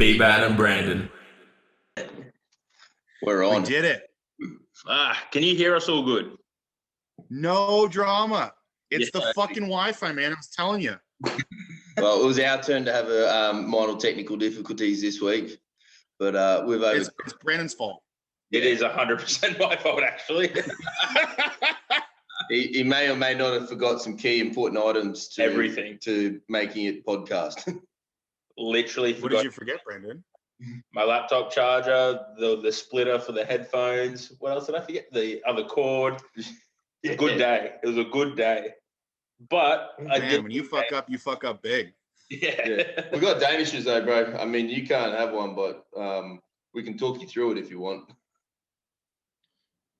B-Bad and Brandon. We're on. We did it. Can you hear us all good? No drama. It's Yeah. the fucking Wi-Fi, man. I was telling you. Well, it was our turn to have a minor technical difficulties this week, but we've over. It's Brandon's fault. It is 100% my fault, actually. He may or may not have forgot some key important items to Everything to making it podcast. Literally forgot. What did you forget, Brandon? My laptop charger, the splitter for the headphones. What else did I forget? The other cord. It's a good day. It was a good day. But When you fuck up, you fuck up big. Yeah. We got Danishes though, bro. I mean, you can't have one, but we can talk you through it if you want.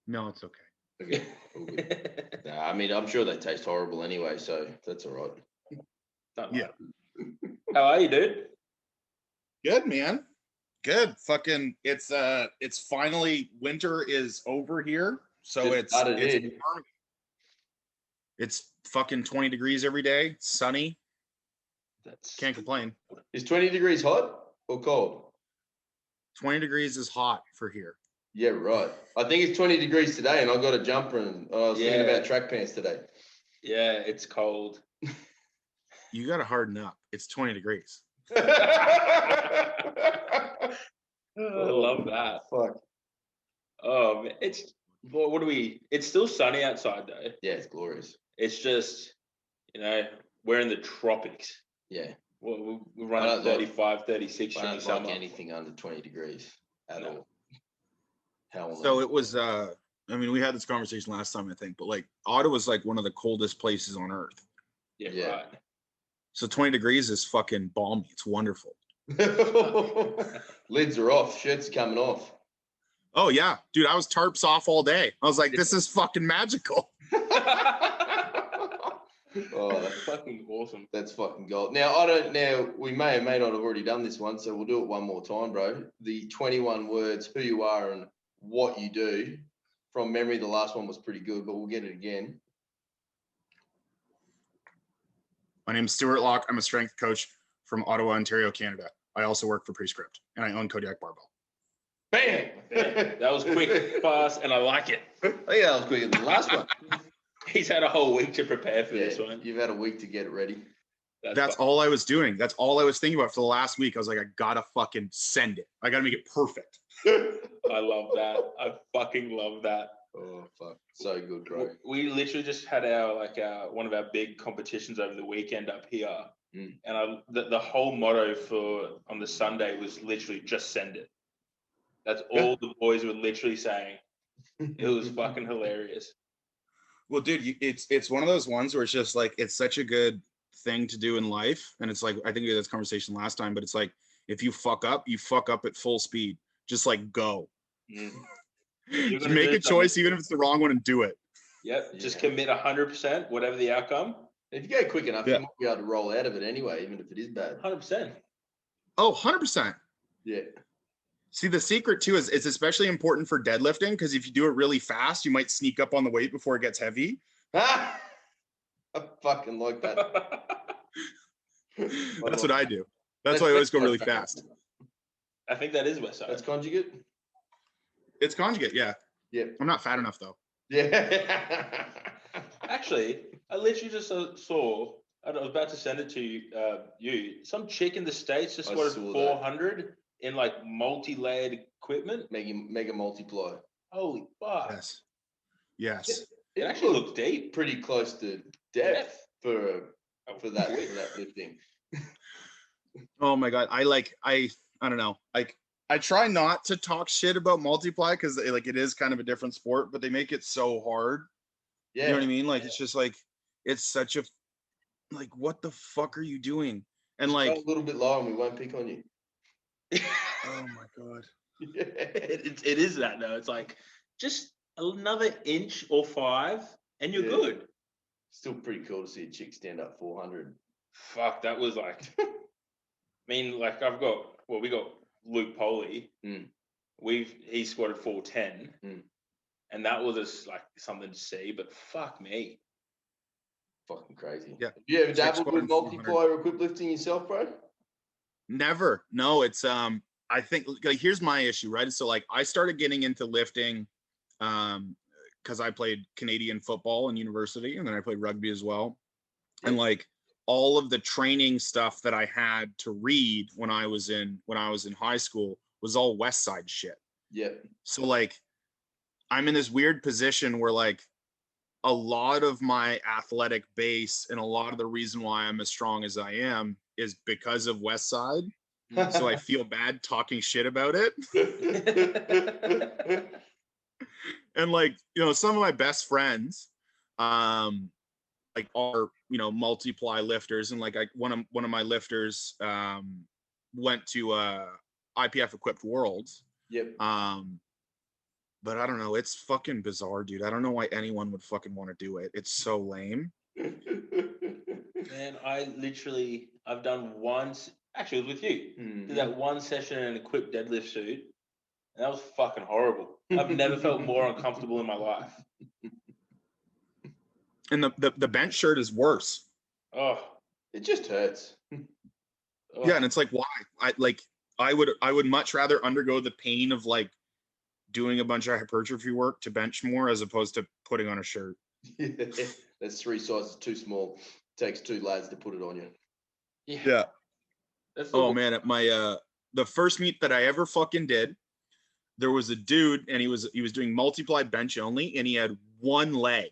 No, it's okay. Okay. All good. Nah, I mean, I'm sure they taste horrible anyway, so that's all right. Yeah. How are you, dude? Good, man. Good. Fucking it's finally winter is over here. So it's fucking 20 degrees every day, sunny. Can't complain. Is 20 degrees hot or cold? 20 degrees is hot for here. Yeah, right. I think it's 20 degrees today, and I got a jumper, and I was thinking about track pants today. Yeah, it's cold. You got to harden up. It's 20 degrees. I love that. Fuck. Oh, man, it's still sunny outside though. Yeah, it's glorious. It's just, we're in the tropics. Yeah. We're running 35, 36 I during don't summer. like anything under 20 degrees at all. Hell no. So it was, we had this conversation last time, I think, but like Ottawa's like one of the coldest places on earth. Yeah, right. So 20 degrees is fucking balmy. It's wonderful. Lids are off. Shirts coming off. Oh, yeah. Dude, I was tarps off all day. I was like, this is fucking magical. Oh, that's fucking awesome. That's fucking gold. Now, we may or may not have already done this one, so we'll do it one more time, bro. The 21 words, who you are and what you do. From memory, the last one was pretty good, but we'll get it again. My name is Stuart Locke. I'm a strength coach from Ottawa, Ontario, Canada. I also work for Prescript, and I own Kodiak Barbell. Bam! That was quick, fast, and I like it. I think that was quicker than the last one. He's had a whole week to prepare for this one. You've had a week to get it ready. That's all I was doing. That's all I was thinking about for the last week. I was like, I gotta fucking send it. I gotta make it perfect. I love that. I fucking love that. Oh fuck, so good, bro. We literally just had our one of our big competitions over the weekend up here, and the whole motto on the Sunday was literally just send it. That's all the boys were literally saying. It was fucking hilarious. Well, dude, it's one of those ones where it's just like it's such a good thing to do in life, and it's like I think we had this conversation last time, but it's like if you fuck up at full speed. Just like go. Just make a choice, even if it's the wrong one, and do it. Yep. Just commit 100%, whatever the outcome. If you go quick enough, you might be able to roll out of it anyway, even if it is bad. 100%. Oh, 100%. Yeah. See, the secret too is it's especially important for deadlifting because if you do it really fast, you might sneak up on the weight before it gets heavy. I fucking like that. That's what I do. That's why I always go really fast. I think that is West Side. That's conjugate? It's conjugate, yeah. Yeah. I'm not fat enough, though. Yeah. Actually, I literally just saw, I was about to send it to you, some chick in the States just scored 400 in like multi-layered equipment. Mega multiply. Holy fuck. Yes. It actually looks deep. Pretty close to depth for that lifting. Oh my God. I don't know. Like I try not to talk shit about multiply because like it is kind of a different sport, but they make it so hard. Yeah. You know what I mean? Like it's just like it's such a like what the fuck are you doing? And just like a little bit lower and we won't pick on you. Oh my God. Yeah. It is that though. It's like just another inch or 5 and you're good. Still pretty cool to see a chick stand up 400. Fuck, that was like I mean, like we got Luke Poley. He squatted 410. And that was just like something to see, but fuck me. Fucking crazy. Yeah. Have you ever dabbled with multiply or equip lifting yourself, bro? Never. No, it's I think like here's my issue, right? So like I started getting into lifting because I played Canadian football in university, and then I played rugby as well. And like all of the training stuff that I had to read when I was in high school was all West Side shit. Yeah. So like I'm in this weird position where like a lot of my athletic base and a lot of the reason why I'm as strong as I am is because of West Side. So I feel bad talking shit about it. And like, you know, some of my best friends like are, you know, multiply lifters, and like one of my lifters went to IPF equipped worlds. Yep. But I don't know, it's fucking bizarre, dude. I don't know why anyone would fucking want to do it. It's so lame. Man, I've done once, actually it was with you. Did that one session in an equipped deadlift suit, and that was fucking horrible. I've never felt more uncomfortable in my life. And the bench shirt is worse. Oh, it just hurts. Oh. Yeah, and it's like, why? I would much rather undergo the pain of like doing a bunch of hypertrophy work to bench more as opposed to putting on a shirt. Yeah, that's 3 sizes too small. Takes 2 lads to put it on you. Yeah. Oh man, at my the first meet that I ever fucking did, there was a dude and he was doing multiply bench only, and he had one leg.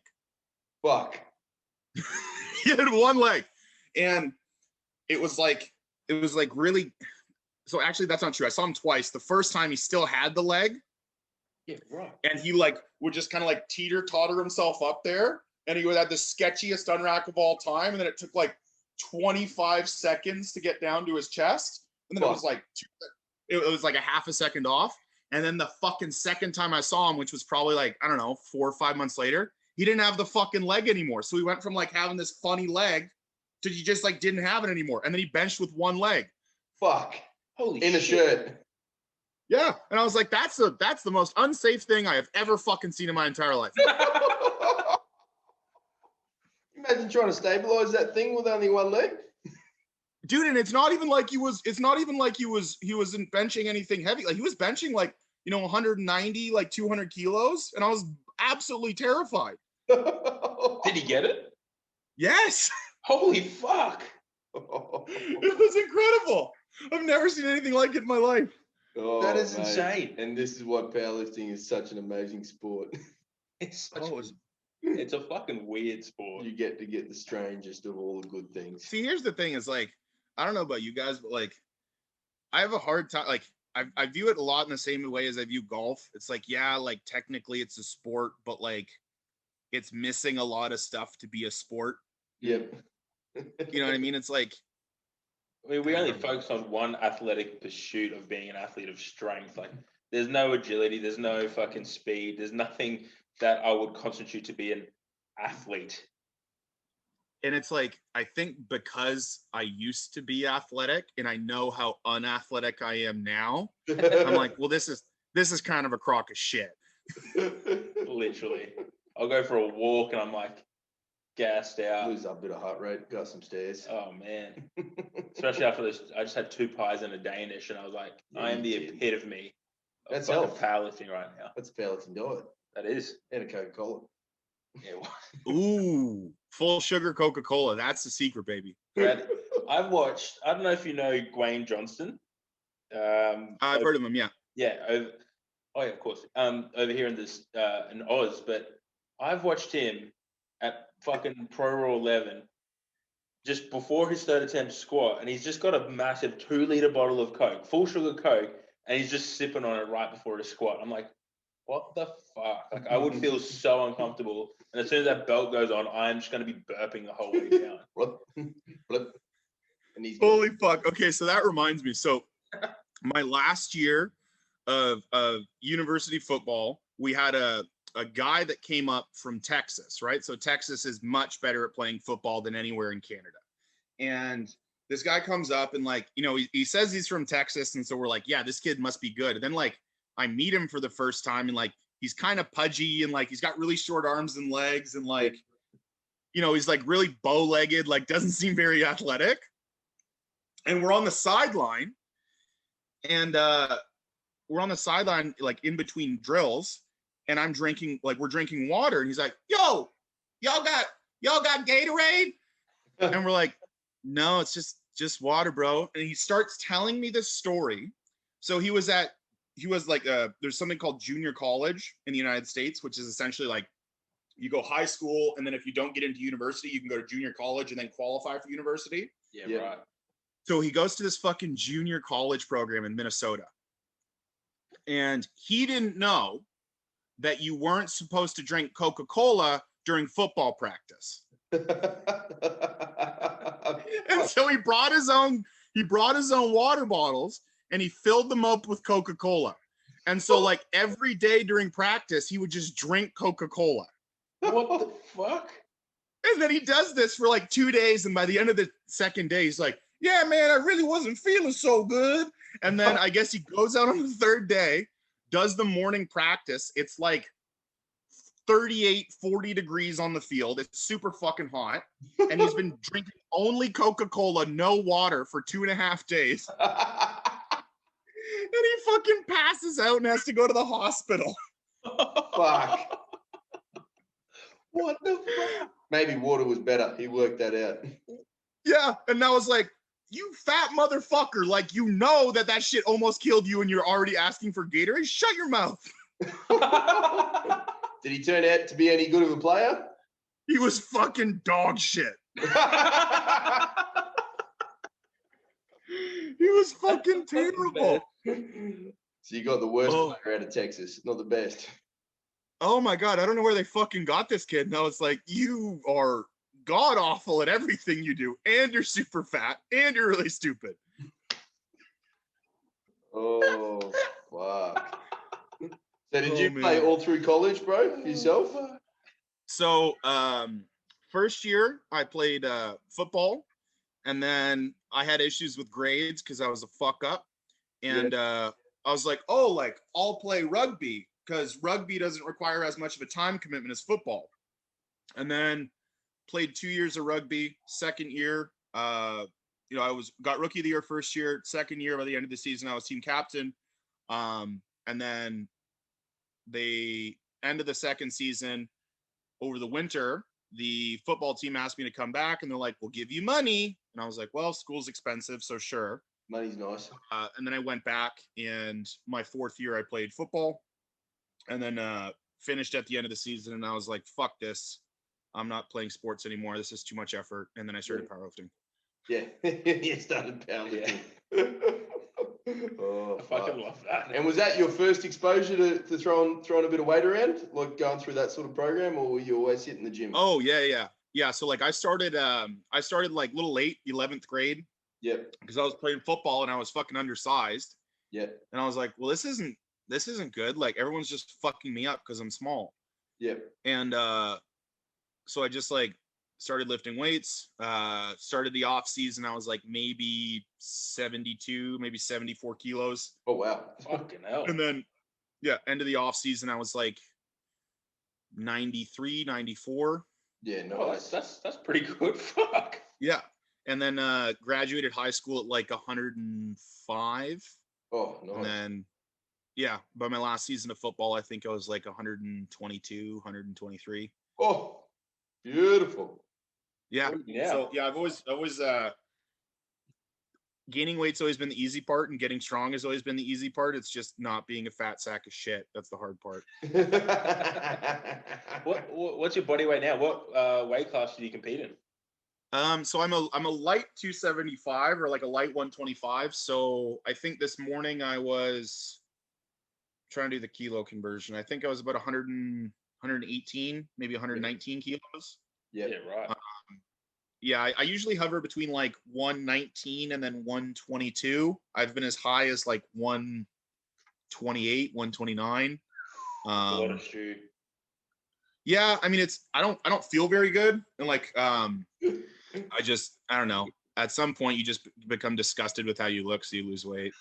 Fuck. He had one leg. And it was like really, so actually that's not true. I saw him twice. The first time he still had the leg. Yeah, right. And he like would just kind of like teeter-totter himself up there, and he would have the sketchiest unrack of all time, and then it took like 25 seconds to get down to his chest, and then it was like a half a second off. And then the fucking second time I saw him, which was probably like, I don't know, 4 or 5 months later, he didn't have the fucking leg anymore. So he went from like having this funny leg to he just like didn't have it anymore, and then he benched with one leg. Fuck. Holy in shit. a shirt. Yeah, and I was like, that's the most unsafe thing I have ever fucking seen in my entire life. Imagine trying to stabilize that thing with only one leg. Dude, and it's not even like he wasn't benching anything heavy. Like he was benching like, you know, 190, like 200 kilos, and I was absolutely terrified. Did he get it? Yes. Holy fuck. It was incredible. I've never seen anything like it in my life. Oh, that is mate. insane. And this is what powerlifting is, such an amazing sport. It's a fucking weird sport. You get to get the strangest of all the good things. See, here's the thing is like, I don't know about you guys, but like, I have a hard time. Like, I view it a lot in the same way as I view golf. It's like, yeah, like technically it's a sport, but like it's missing a lot of stuff to be a sport. Yep. You know what I mean? It's like, I mean, we only focus on one athletic pursuit of being an athlete of strength. Like, there's no agility, there's no fucking speed, there's nothing that I would constitute to be an athlete. And it's like, I think because I used to be athletic and I know how unathletic I am now, I'm like, well, this is kind of a crock of shit. Literally. I'll go for a walk and I'm like gassed out. Lose a bit of heart rate, got some stairs. Oh man. Especially after this, I just had 2 pies and a Danish and I was like, Yeah, I am the epitome of That's fucking health. powerlifting right now. That's a powerlifting diet. That is. And a Coca-Cola. Yeah. Ooh, full sugar Coca-Cola. That's the secret, baby. Brad, I've watched, I don't know if you know Dwayne Johnston. I've heard of him, yeah. Yeah. Oh yeah, of course. Over here in this in Oz, but I've watched him at fucking Pro Raw 11 just before his third attempt squat, and he's just got a massive 2-liter bottle of Coke, full sugar Coke, and he's just sipping on it right before his squat. I'm like, what the fuck? Like, I would feel so uncomfortable. And as soon as that belt goes on, I'm just going to be burping the whole way down. And he's Holy fuck. Okay, so that reminds me. So my last year of university football, we had a guy that came up from Texas, right? So Texas is much better at playing football than anywhere in Canada. And this guy comes up and like, you know, he says he's from Texas. And so we're like, yeah, this kid must be good. And then like, I meet him for the first time and like, he's kind of pudgy and like, he's got really short arms and legs and like, you know, he's like really bow-legged, like doesn't seem very athletic. And we're on the sideline, and we're on the sideline, like in between drills, and I'm drinking, like we're drinking water, and he's like, "Yo, y'all got Gatorade?" And we're like, "No, it's just water, bro." And he starts telling me this story. So he was like, there's something called junior college in the United States, which is essentially like you go high school, and then if you don't get into university, you can go to junior college and then qualify for university. Yeah, right. So he goes to this fucking junior college program in Minnesota. And he didn't know that you weren't supposed to drink Coca-Cola during football practice. And so he brought his own water bottles, and he filled them up with Coca-Cola. And so like every day during practice, he would just drink Coca-Cola. What the fuck? And then he does this for like 2 days. And by the end of the second day, he's like, "Yeah, man, I really wasn't feeling so good." And then I guess he goes out on the third day, does the morning practice. It's like 38, 40 degrees on the field. It's super fucking hot. And he's been drinking only Coca-Cola, no water for 2.5 days. And he fucking passes out and has to go to the hospital. Fuck. What the fuck? Maybe water was better. He worked that out. Yeah. And I was like, "You fat motherfucker. Like, you know that shit almost killed you and you're already asking for Gatorade? Shut your mouth." Did he turn out to be any good of a player? He was fucking dog shit. He was fucking terrible. So you got the worst player out of Texas, not the best. Oh my God. I don't know where they fucking got this kid. And I was like, "You are god awful at everything you do, and you're super fat, and you're really stupid." Oh, fuck. So did you play all through college, bro, yourself? So first year I played football, and then I had issues with grades because I was a fuck up. And I was like, "Oh, like I'll play rugby because rugby doesn't require as much of a time commitment as football." And then played 2 years of rugby. Second year, I got rookie of the year first year. Second year, by the end of the season, I was team captain. And then the end of the second season, over the winter, the football team asked me to come back, and they're like, "We'll give you money." And I was like, "Well, school's expensive, so sure." Money's nice. And then I went back, and my fourth year I played football, and then finished at the end of the season, and I was like, "Fuck this. I'm not playing sports anymore. This is too much effort." And then I started powerlifting. Yeah, you started powerlifting. Oh, I fucking love that. And was that your first exposure to throwing a bit of weight around, like going through that sort of program, or were you always hitting the gym? Oh yeah. So like I started like little late, 11th grade. Yep. Because I was playing football and I was fucking undersized. Yep. And I was like, "Well, this isn't good. Like everyone's just fucking me up because I'm small." Yep. And so I just like started lifting weights. Started the off season. I was like maybe 72, maybe 74 kilos. Oh wow. Fucking hell. And then end of the off season, I was like 93, 94. Yeah, nice. Oh, that's pretty good. Fuck. Yeah. And then graduated high school at like 105. Oh, nice. And then by my last season of football, I think I was like 122, 123. Oh, beautiful. Yeah. Yeah. So I've always gaining weight's always been the easy part, and getting strong has always been the easy part. It's just not being a fat sack of shit. That's the hard part. What's your body weight now? What weight class do you compete in? So I'm a light 275 or like a light 125. So I think this morning I was trying to do the kilo conversion. I think I was about 118, maybe 119 kilos. Yeah, right. I usually hover between like 119 and then 122. I've been as high as like 128, 129. What a shoot. Yeah, I mean I don't feel very good, and like I don't know. At some point you just become disgusted with how you look, so you lose weight.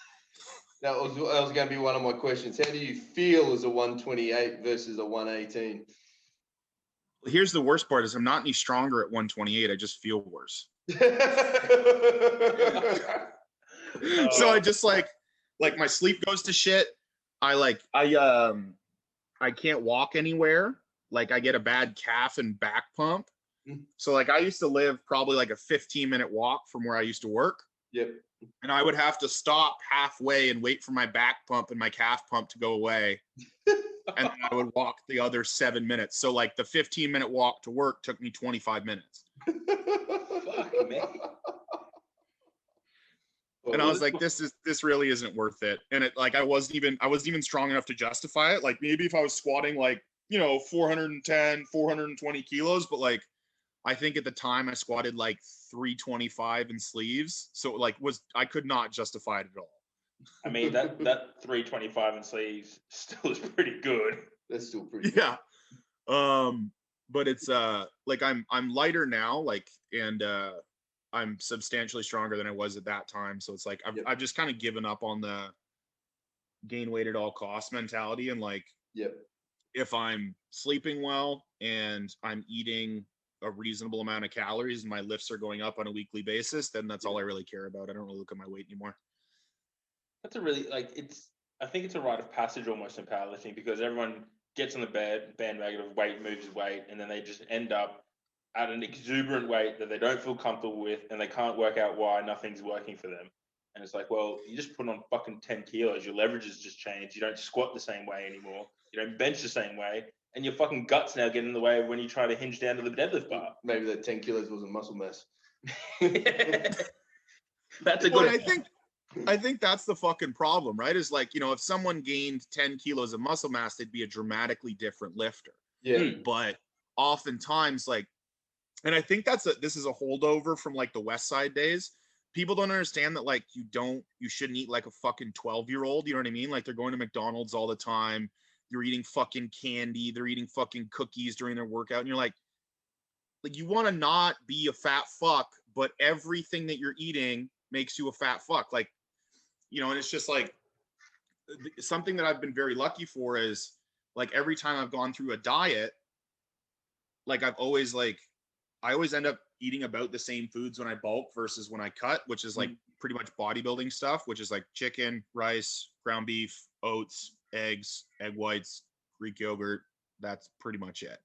That was going to be one of my questions. How do you feel as a 128 versus a 118? Here's the worst part: is I'm not any stronger at 128. I just feel worse. So I just like my sleep goes to shit. I can't walk anywhere. Like I get a bad calf and back pump. So like I used to live probably like a 15-minute walk from where I used to work. Yep. And I would have to stop halfway and wait for my back pump and my calf pump to go away. And then I would walk the other 7 minutes. So like the 15-minute walk to work took me 25 minutes. Fuck me. And I was like, this really isn't worth it. And it like I wasn't even strong enough to justify it. Like maybe if I was squatting like, 410, 420 kilos, but like I think at the time I squatted like 325 in sleeves. So like I could not justify it at all. I mean that 325 in sleeves still is pretty good. That's still pretty good. Yeah. But it's like I'm lighter now, like, and I'm substantially stronger than I was at that time. So it's like I've just kind of given up on the gain weight at all costs mentality. And like, if I'm sleeping well and I'm eating a reasonable amount of calories and my lifts are going up on a weekly basis, then that's all I really care about. I don't really look at my weight anymore. That's a really I think it's a rite of passage almost in powerlifting, because everyone gets on the bandwagon of weight moves weight, and then they just end up at an exuberant weight that they don't feel comfortable with, and they can't work out why nothing's working for them. And it's like, well, you just put on fucking 10 kilos, your leverage has just changed, you don't squat the same way anymore, you don't bench the same way, and your fucking guts now get in the way of when you try to hinge down to the deadlift bar. Maybe that 10 kilos wasn't muscle mass. That's a good. I think that's the fucking problem, right? Is like, if someone gained 10 kilos of muscle mass, they'd be a dramatically different lifter. Yeah. But oftentimes, like, and I think this is a holdover from like the West Side days. People don't understand that like you shouldn't eat like a fucking 12-year-old. You know what I mean? Like they're going to McDonald's all the time. You're eating fucking candy. They're eating fucking cookies during their workout. And you're like you want to not be a fat fuck, but everything that you're eating makes you a fat fuck. Like, and it's just like something that I've been very lucky for is like every time I've gone through a diet, like I always end up eating about the same foods when I bulk versus when I cut, which is like pretty much bodybuilding stuff, which is like chicken, rice, ground beef, oats, eggs, egg whites, Greek yogurt. That's pretty much it.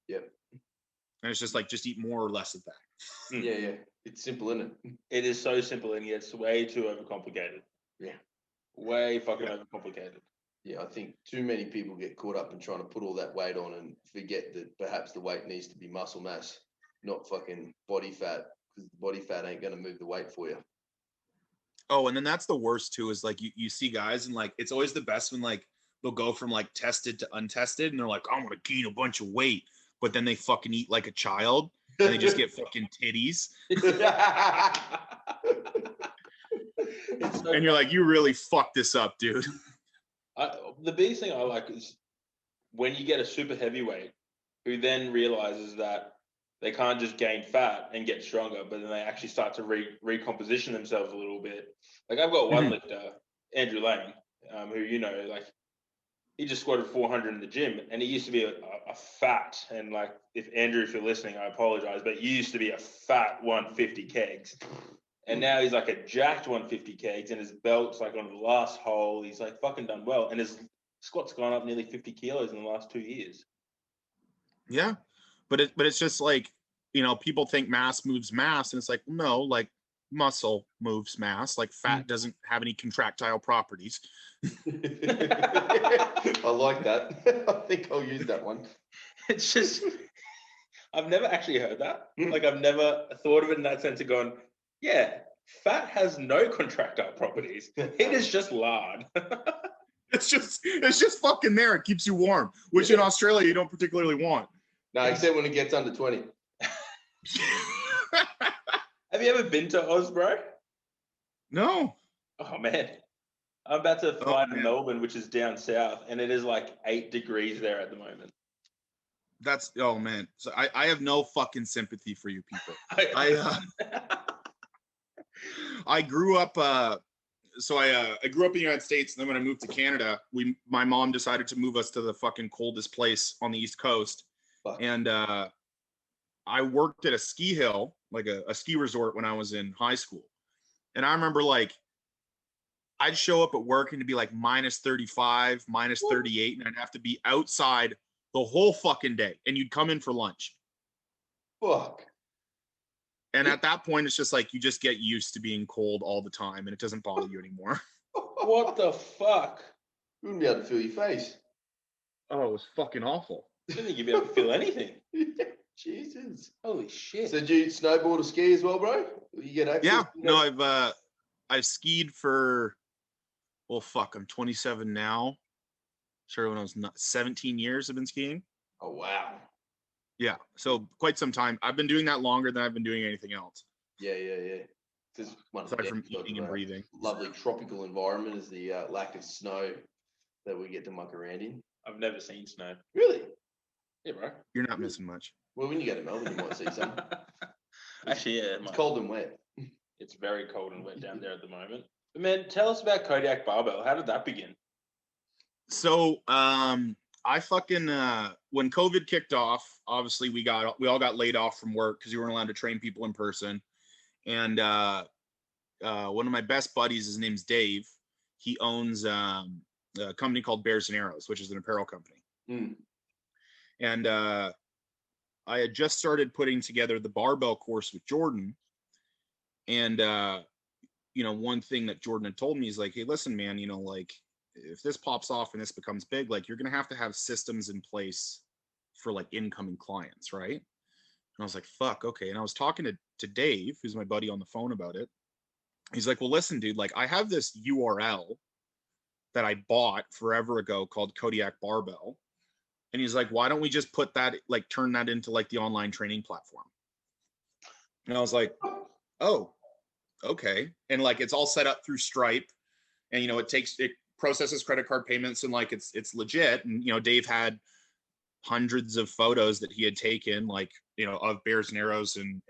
Yep. And it's just like, just eat more or less of that. Yeah. It's simple, isn't it? It is so simple, and yet it's way too overcomplicated. Yeah. Way fucking overcomplicated. Yeah, I think too many people get caught up in trying to put all that weight on and forget that perhaps the weight needs to be muscle mass, not fucking body fat, because the body fat ain't going to move the weight for you. Oh, and then that's the worst too, is like you see guys and like it's always the best when like they'll go from like tested to untested and they're like, I'm going to gain a bunch of weight, but then they fucking eat like a child and they just get fucking titties. And you're like, you really fucked this up, dude. The biggest thing I like is when you get a super heavyweight who then realizes that they can't just gain fat and get stronger, but then they actually start to recomposition themselves a little bit. Like I've got one lifter, Andrew Lane, who, he just squatted 400 in the gym, and he used to be a fat, and like, if Andrew, if you're listening, I apologize, but you used to be a fat 150 kegs. And now he's like a jacked 150 kegs, and his belt's like on the last hole. He's like fucking done well. And his squat's gone up nearly 50 kilos in the last 2 years. Yeah. But it's just like, people think mass moves mass, and it's like, no, like muscle moves mass. Like fat doesn't have any contractile properties. I like that. I think I'll use that one. It's just, I've never actually heard that. Like I've never thought of it in that sense of going, yeah, fat has no contractile properties. It is just lard. It's just fucking there. It keeps you warm, which in Australia you don't particularly want. No, except when it gets under 20. Have you ever been to Oz, bro? No. Oh man, I'm about to fly to Melbourne, which is down south, and it is like 8 degrees there at the moment. Oh man. So I have no fucking sympathy for you people. I grew up I grew up in the United States, and then when I moved to Canada, my mom decided to move us to the fucking coldest place on the East Coast. And I worked at a ski hill, like a ski resort, when I was in high school. And I remember like I'd show up at work and it'd be like minus 35, minus 38, and I'd have to be outside the whole fucking day. And you'd come in for lunch. Fuck. And at that point, it's just like you just get used to being cold all the time and it doesn't bother you anymore. What the fuck? You wouldn't be able to feel your face. Oh, it was fucking awful. I didn't think you'd be able to feel anything. Jesus. Holy shit. So do you snowboard or ski as well, bro? You get access? Yeah. No, I've skied for, well, fuck, I'm 27 now. Sure, when I was 17 years, I've been skiing. Oh, wow. Yeah, so quite some time. I've been doing that longer than I've been doing anything else. Yeah. Just one of the Aside from benefits eating of and breathing. lovely tropical environment is the lack of snow that we get to muck around in. I've never seen snow. Really? Yeah, bro. You're not missing much. Well, when you go to Melbourne, you might see some. Actually, yeah. It's cold and wet. It's very cold and wet down there at the moment. But man, tell us about Kodiak Barbell. How did that begin? So, I fucking when COVID kicked off, obviously we all got laid off from work because you weren't allowed to train people in person. And one of my best buddies, his name's Dave. He owns a company called Bears and Arrows, which is an apparel company. Mm. And I had just started putting together the barbell course with Jordan. And one thing that Jordan had told me is like, hey, listen, man, like if this pops off and this becomes big, like you're gonna have to have systems in place for like incoming clients, right? And I was like, fuck, okay. And I was talking to Dave, who's my buddy, on the phone about it. He's like, well, listen, dude, like I have this URL that I bought forever ago called Kodiak Barbell. And he's like, why don't we just put that, like turn that into like the online training platform? And I was like, oh, okay. And like it's all set up through Stripe, and it processes credit card payments, and like it's legit. And Dave had hundreds of photos that he had taken, like of Bears and Arrows and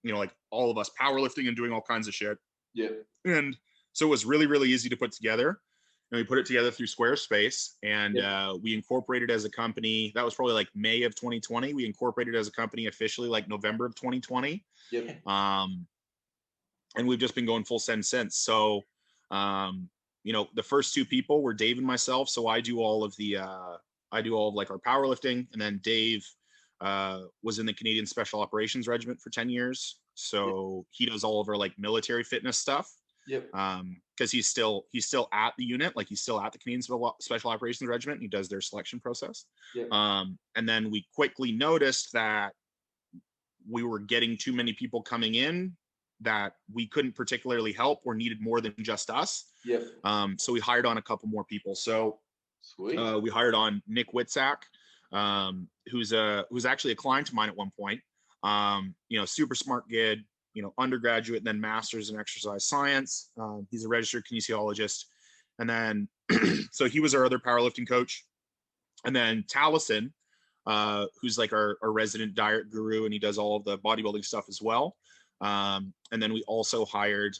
like all of us powerlifting and doing all kinds of shit. Yeah. And so it was really, really easy to put together. And we put it together through Squarespace, and we incorporated as a company. That was probably like May of 2020. We incorporated as a company officially like November of 2020. Yep. And we've just been going full send since. So the first two people were Dave and myself. So I do all of like our powerlifting, and then Dave was in the Canadian Special Operations Regiment for 10 years. So he does all of our like military fitness stuff. Yep. Because he's still at the unit, like he's still at the Canadian Special Operations Regiment, and he does their selection process. Yep. And then we quickly noticed that we were getting too many people coming in that we couldn't particularly help or needed more than just us. Yep. So we hired on a couple more people. So sweet. We hired on Nick Witzak, who's actually a client of mine at one point. Super smart kid, undergraduate, then master's in exercise science. He's a registered kinesiologist. And then, so he was our other powerlifting coach. And then Taliesin, who's like our resident diet guru, and he does all of the bodybuilding stuff as well. And then we also hired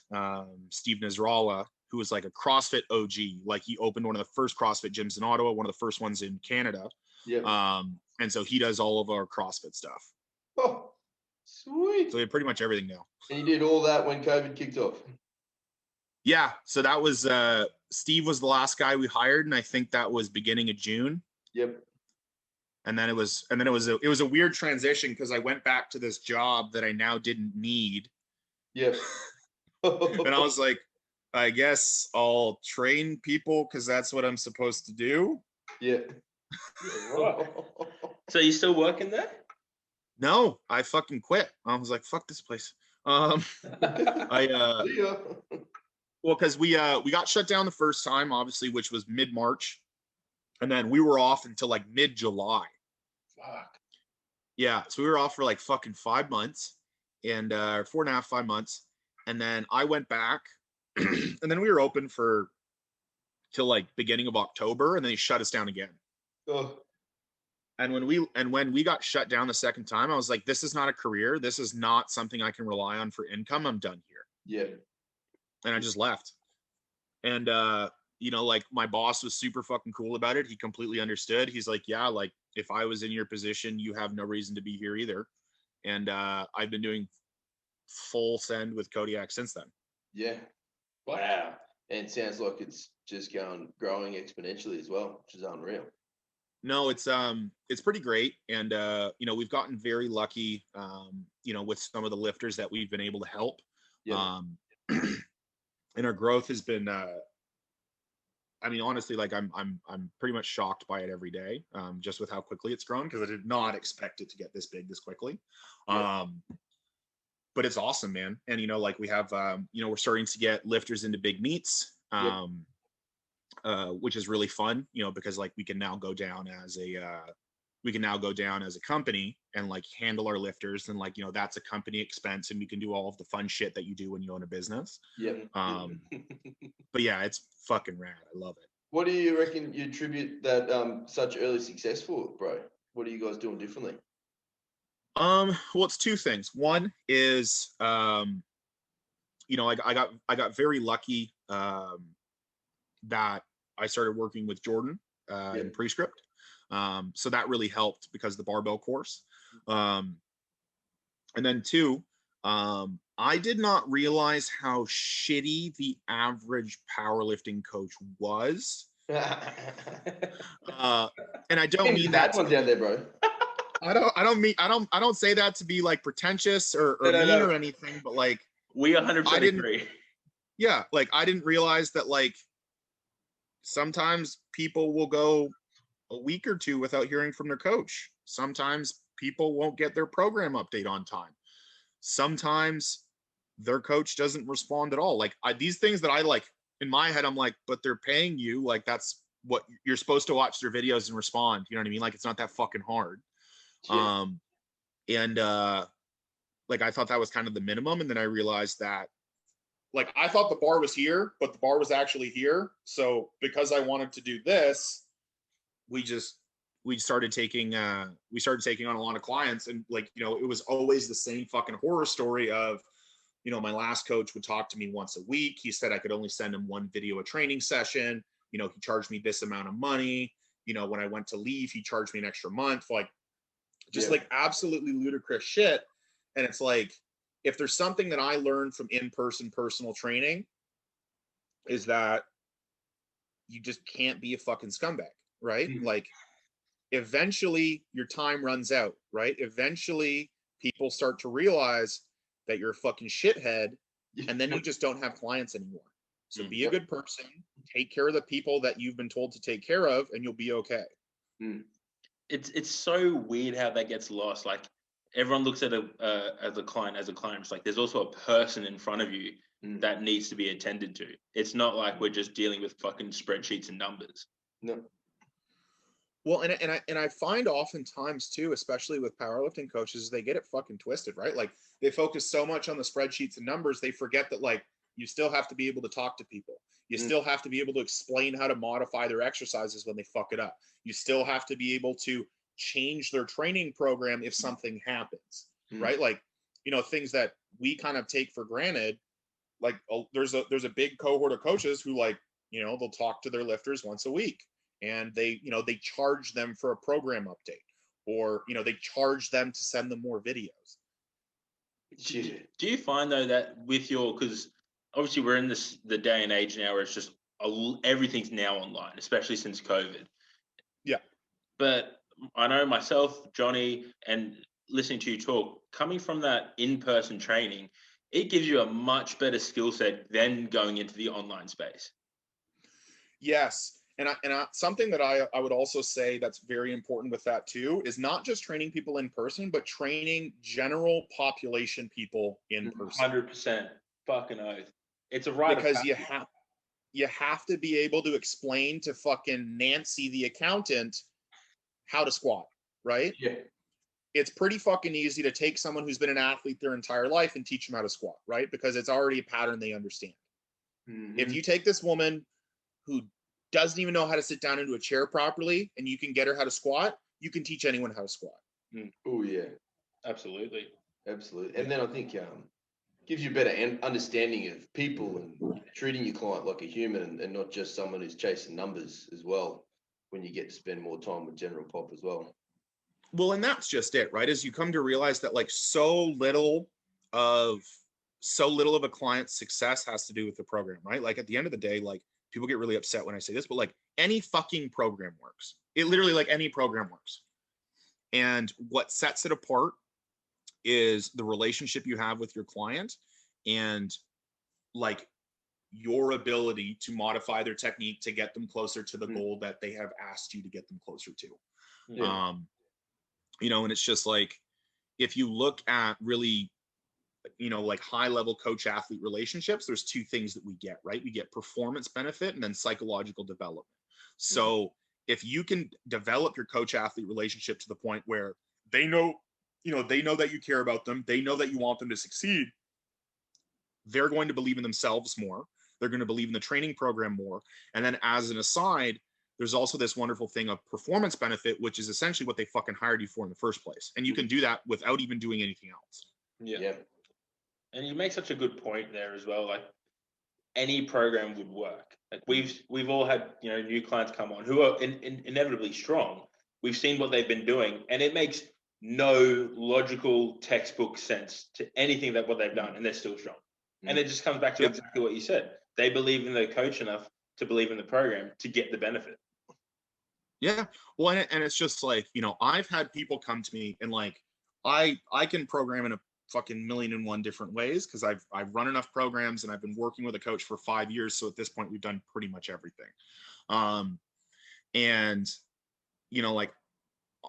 Steve Nasrallah, who was like a CrossFit OG. Like he opened one of the first CrossFit gyms in Ottawa, one of the first ones in Canada. Yeah. And so he does all of our CrossFit stuff. Oh, sweet. So we have pretty much everything now. And you did all that when COVID kicked off? Yeah. So that was Steve was the last guy we hired, and I think that was beginning of June. Yep. And then it was a weird transition because I went back to this job that I now didn't need. Yep. And I was like, I guess I'll train people because that's what I'm supposed to do. Yeah. Right. So you still working there? No, I fucking quit. I was like, fuck this place. Well, because we got shut down the first time, obviously, which was mid-March, and then we were off until like mid-July. Fuck. Yeah, so we were off for like fucking 5 months, and 4.5, 5 months, and then I went back, and then we were open till like beginning of October, and then they shut us down again. Oh. And when we got shut down the second time, I was like, this is not a career. This is not something I can rely on for income. I'm done here. Yeah. And I just left. And like my boss was super fucking cool about it. He completely understood. He's like, yeah, like if I was in your position, you have no reason to be here either. And I've been doing full send with Kodiak since then. Yeah. Wow. And it sounds like it's just growing exponentially as well, which is unreal. No, it's pretty great. And, we've gotten very lucky, with some of the lifters that we've been able to help. Yeah. And our growth has been, honestly, like I'm pretty much shocked by it every day, just with how quickly it's grown, because I did not expect it to get this big this quickly. Yeah. But it's awesome, man. And, like we have, we're starting to get lifters into big meets, which is really fun, because like we can now go down as a company and like handle our lifters, and like, that's a company expense, and we can do all of the fun shit that you do when you own a business. Yeah. But yeah, it's fucking rad. I love it. What do you reckon you attribute that such early success for, bro? What are you guys doing differently? Well, it's two things. One is, I got very lucky that I started working with Jordan in Prescript. So that really helped because of the barbell course. And then two, I did not realize how shitty the average powerlifting coach was. And I don't mean that one down there, bro. I don't say that to be like pretentious or mean or anything, but like we 100% agree. Yeah, like I didn't realize that like sometimes people will go a week or two without hearing from their coach. Sometimes people won't get their program update on time. Sometimes their coach doesn't respond at all. Like these things that I like in my head, I'm like, but they're paying you. Like that's what you're supposed to watch their videos and respond. You know what I mean? Like it's not that fucking hard. Yeah. Like I thought that was kind of the minimum. And then I realized that like I thought the bar was here, but the bar was actually here. So because I wanted to do this, we started taking on a lot of clients, and like, it was always the same fucking horror story of, my last coach would talk to me once a week. He said I could only send him one video a training session. He charged me this amount of money. When I went to leave, he charged me an extra month. Like just like absolutely ludicrous shit. And it's like, if there's something that I learned from in-person personal training is that you just can't be a fucking scumbag, right? Mm-hmm. Like eventually your time runs out, right? Eventually people start to realize that you're a fucking shithead, and then you just don't have clients anymore. So be a good person, take care of the people that you've been told to take care of, and you'll be okay. It's so weird how that gets lost. Like everyone looks at a client as a client. It's like there's also a person in front of you that needs to be attended to. It's not like we're just dealing with fucking spreadsheets and numbers. No. Well, and I find oftentimes too, especially with powerlifting coaches, they get it fucking twisted, right? Like they focus so much on the spreadsheets and numbers, they forget that like you still have to be able to talk to people. You still have to be able to explain how to modify their exercises when they fuck it up. You still have to be able to change their training program if something happens, right? Like, things that we kind of take for granted. Like there's a big cohort of coaches who like, they'll talk to their lifters once a week, and they charge them for a program update, or, they charge them to send them more videos. Do you find though that with because obviously we're in the day and age now where it's just everything's now online, especially since COVID. Yeah. But I know myself, Johnny, and listening to you talk, coming from that in-person training, it gives you a much better skill set than going into the online space. Yes. And something that I would also say that's very important with that too is not just training people in person, but training general population people in person. 100%. Fucking oath. It's a right because you have to be able to explain to fucking Nancy the accountant how to squat, right? Yeah. It's pretty fucking easy to take someone who's been an athlete their entire life and teach them how to squat, right? Because it's already a pattern they understand. Mm-hmm. If you take this woman who doesn't even know how to sit down into a chair properly and you can get her how to squat, you can teach anyone how to squat. Oh yeah, absolutely. And then I think gives you a better understanding of people and treating your client like a human and not just someone who's chasing numbers as well, when you get to spend more time with general pop as well. Well, and that's just it, right? As you come to realize that like so little of so little of a client's success has to do with the program, right? Like at the end of the day, like people get really upset when I say this, but like any fucking program works. It literally, like any program works. And what sets it apart is the relationship you have with your client and like your ability to modify their technique to get them closer to the goal that they have asked you to get them closer to. Yeah. You know, and it's just like, if you look at really, you know, like high level coach athlete relationships, there's two things that we get, right? We get performance benefit and then psychological development. So if you can develop your coach athlete relationship to the point where they know, you know, they know that you care about them, they know that you want them to succeed, they're going to believe in themselves more. They're going to believe in the training program more. And then as an aside, there's also this wonderful thing of performance benefit, which is essentially what they fucking hired you for in the first place. And you can do that without even doing anything else. Yeah. And you make such a good point there as well. Like any program would work. Like we've all had, you know, new clients come on who are inevitably strong. We've seen what they've been doing, and it makes no logical textbook sense to anything that what they've done, and they're still strong. And it just comes back to exactly what you said. They believe in their coach enough to believe in the program to get the benefit. Yeah. Well, and it's just like, you know, I've had people come to me and like, I can program in a fucking 1,000,001 different ways because I've run enough programs and I've been working with a coach for 5 years. So at this point, we've done pretty much everything. And, you know, like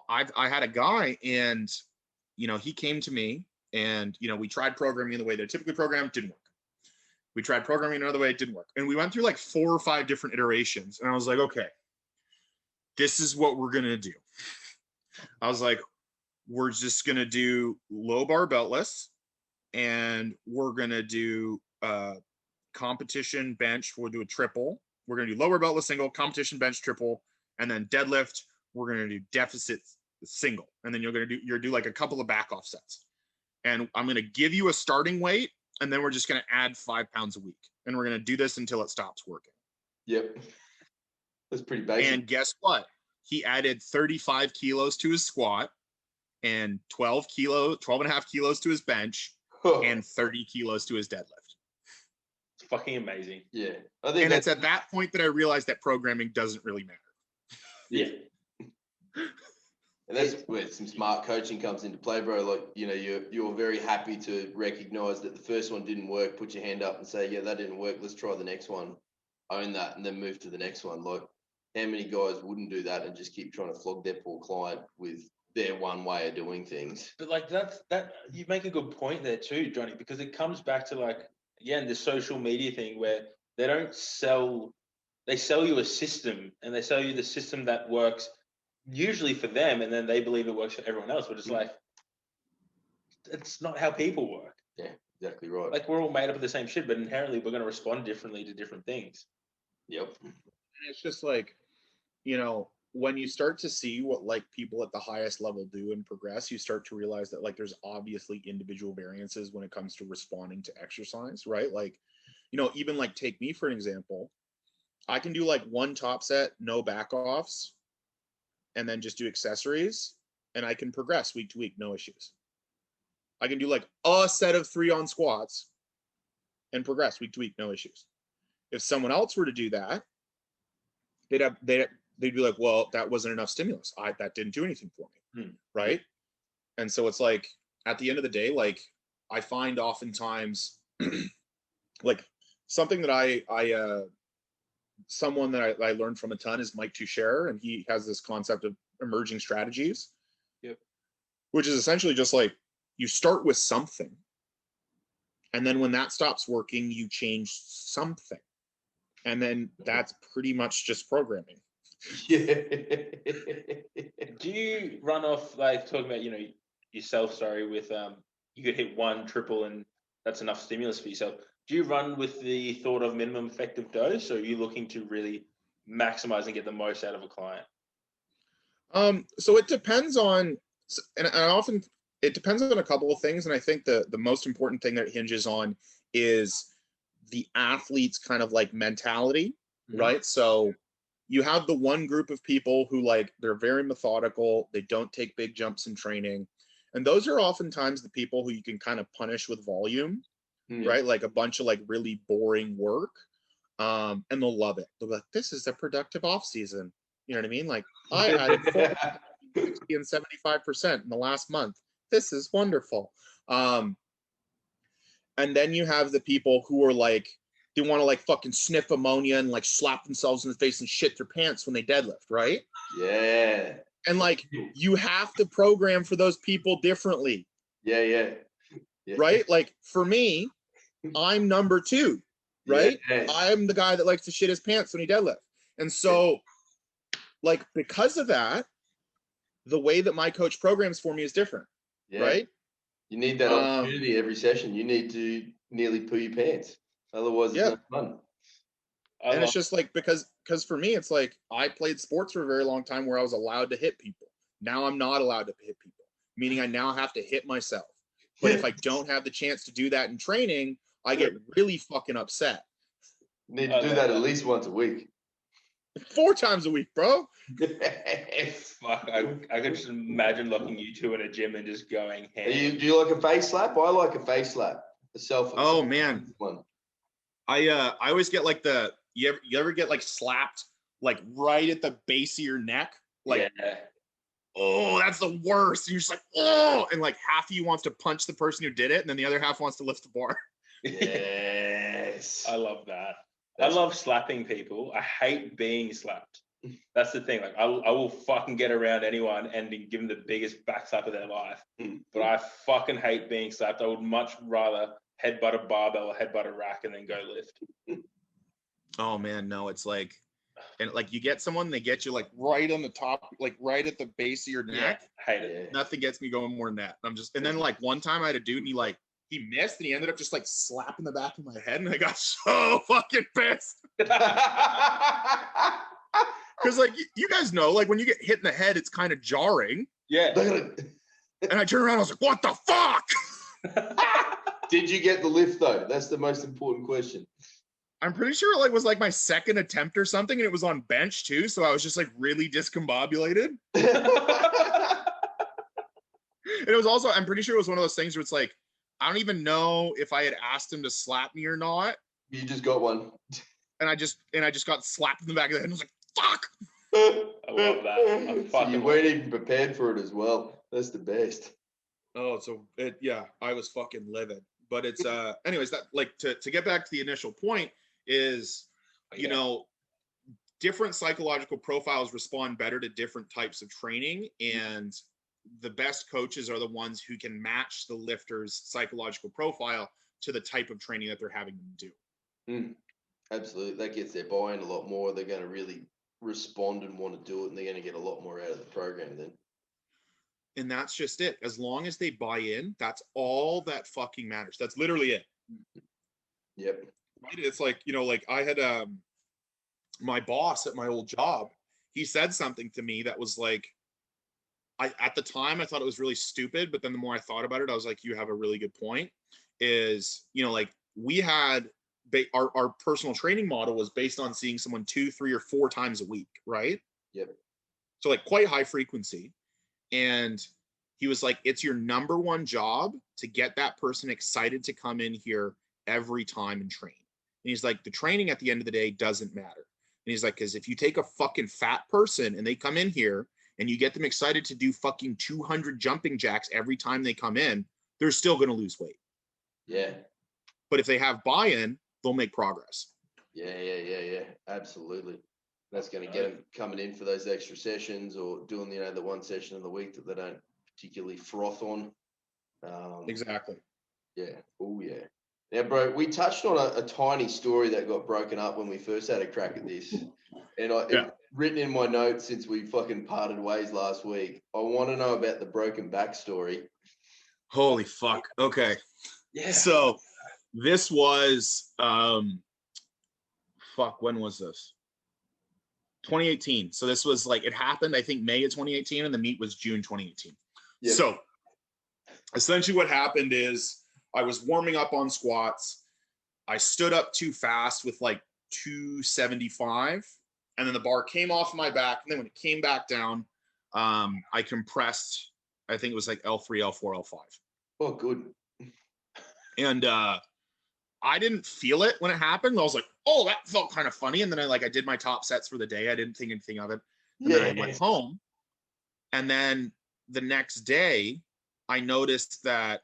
I had a guy and, you know, he came to me and, you know, we tried programming the way they're typically programmed, didn't work. We tried programming another way, it didn't work. And we went through like 4 or 5 different iterations. And I was like, okay, this is what we're going to do. I was like, we're just going to do low bar beltless and we're going to do competition bench. We'll do a triple. We're going to do lower beltless single, competition bench triple, and then deadlift. We're going to do deficit single. And then you're do like a couple of back off sets. And I'm going to give you a starting weight. And then we're just going to add 5 pounds a week. And we're going to do this until it stops working. Yep. That's pretty basic. And guess what? He added 35 kilos to his squat and 12 and a half kilos to his bench and 30 kilos to his deadlift. It's fucking amazing. Yeah. And it's at that point that I realized that programming doesn't really matter. Yeah. And that's where some smart coaching comes into play, bro. Like, you know, you're very happy to recognize that the first one didn't work, put your hand up and say, yeah, that didn't work. Let's try the next one. Own that and then move to the next one. Like, how many guys wouldn't do that and just keep trying to flog their poor client with their one way of doing things? But like that you make a good point there too, Johnny, because it comes back to like, again, the social media thing where they sell you a system and they sell you the system that works usually for them, and then they believe it works for everyone else, but it's like, it's not how people work. Yeah, exactly right. Like, we're all made up of the same shit, but inherently we're going to respond differently to different things. Yep. And it's just like, you know, when you start to see what like people at the highest level do and progress, you start to realize that like there's obviously individual variances when it comes to responding to exercise, right? Like, you know, even like take me for an example, I can do like 1 top set, no back offs, and then just do accessories, and I can progress week to week, no issues. I can do like a set of 3 on squats and progress week to week, no issues. If someone else were to do that, they'd be like, well, that wasn't enough stimulus. That didn't do anything for me, right? And so it's like, at the end of the day, like I find oftentimes like something that someone that I learned from a ton is Mike Toucher, and he has this concept of emerging strategies, which is essentially just like you start with something, and then when that stops working, you change something, and then that's pretty much just programming. Yeah. Do you run off, like, talking about, you know, yourself, sorry, with you could hit 1 triple and that's enough stimulus for yourself? Do you run with the thought of minimum effective dose, or are you looking to really maximize and get the most out of a client? So it depends on, and often it depends on a couple of things. And I think the most important thing that it hinges on is the athlete's kind of like mentality, right? So you have the one group of people who like, they're very methodical. They don't take big jumps in training. And those are oftentimes the people who you can kind of punish with volume, right? Like a bunch of like really boring work. And they'll love it. They'll be like, this is a productive off season. You know what I mean? Like I added 60 and 75% in the last month. This is wonderful. And then you have the people who are like, they want to like fucking sniff ammonia and like slap themselves in the face and shit their pants when they deadlift, right? Yeah. And like, you have to program for those people differently. Yeah. Right? Like for me, I'm number 2, right? Yes. I'm the guy that likes to shit his pants when he deadlifts. And so like, because of that, the way that my coach programs for me is different, right? You need that opportunity every session. You need to nearly poo your pants. Otherwise, it's not fun. And it's just like, because for me, it's like, I played sports for a very long time where I was allowed to hit people. Now I'm not allowed to hit people, meaning I now have to hit myself. But if I don't have the chance to do that in training, I get really fucking upset. You need to do that at least once a week. 4 times a week, bro. Fuck, I could just imagine looking you two in a gym and just going ham. Do you like a face slap? I like a face slap. Oh man, one. I always get like you ever get like slapped like right at the base of your neck, like oh, that's the worst. And you're just like, oh, and like half of you wants to punch the person who did it, and then the other half wants to lift the bar. Yes, I love that. I love slapping people. I hate being slapped. That's the thing. Like I will fucking get around anyone and give them the biggest back slap of their life. But I fucking hate being slapped. I would much rather headbutt a barbell or headbutt a rack and then go lift. Oh man, no, it's like, and like you get someone, they get you like right on the top, like right at the base of your neck. Hate it. Nothing gets me going more than that. And then like one time I had a dude and he missed and he ended up just like slapping the back of my head and I got so fucking pissed. Because like you guys know, like when you get hit in the head, it's kind of jarring. Yeah. And I turned around, I was like, what the fuck? Did you get the lift though? That's the most important question. I'm pretty sure it was like my second attempt or something, and it was on bench too. So I was just like really discombobulated. And it was also, I'm pretty sure it was one of those things where it's like, I don't even know if I had asked him to slap me or not. You just got one. And I just got slapped in the back of the head and I was like, fuck. I love that. So you weren't even prepared for it as well. That's the best. Oh, so I was fucking livid. But it's anyways, that like to get back to the initial point is, you know, different psychological profiles respond better to different types of training, and the best coaches are the ones who can match the lifter's psychological profile to the type of training that they're having them do. Absolutely. That gets their buy-in a lot more. They're going to really respond and want to do it, and they're going to get a lot more out of the program then. And that's just it. As long as they buy in, that's all that fucking matters. That's literally it. Yep. It's like, you know, like I had my boss at my old job, he said something to me that was like, at the time I thought it was really stupid, but then the more I thought about it, I was like, you have a really good point. Is, you know, like we had our personal training model was based on seeing someone 2, 3, or 4 times a week, right? Yep. So like quite high frequency. And he was like, it's your number one job to get that person excited to come in here every time and train. And he's like, the training at the end of the day doesn't matter. And he's like, because if you take a fucking fat person and they come in here and you get them excited to do fucking 200 jumping jacks every time they come in, they're still going to lose weight. Yeah. But if they have buy-in, they'll make progress. Yeah. Absolutely. That's going to get them coming in for those extra sessions or doing, you know, the one session of the week that they don't particularly froth on. Exactly. Yeah. Oh, yeah. Now, bro, we touched on a tiny story that got broken up when we first had a crack at this. And it's written in my notes since we fucking parted ways last week. I want to know about the broken back story. Holy fuck. Okay. Yeah. So this was, when was this? 2018. So this was like, it happened, I think, May of 2018, and the meet was June 2018. Yep. So essentially what happened is I was warming up on squats. I stood up too fast with like 275, and then the bar came off my back. And then when it came back down, I compressed I think it was like L3, L4, L5. Oh, good. And I didn't feel it when it happened. I was like, oh, that felt kind of funny. And then I did my top sets for the day. I didn't think anything of it. And then I went home. And then the next day, I noticed that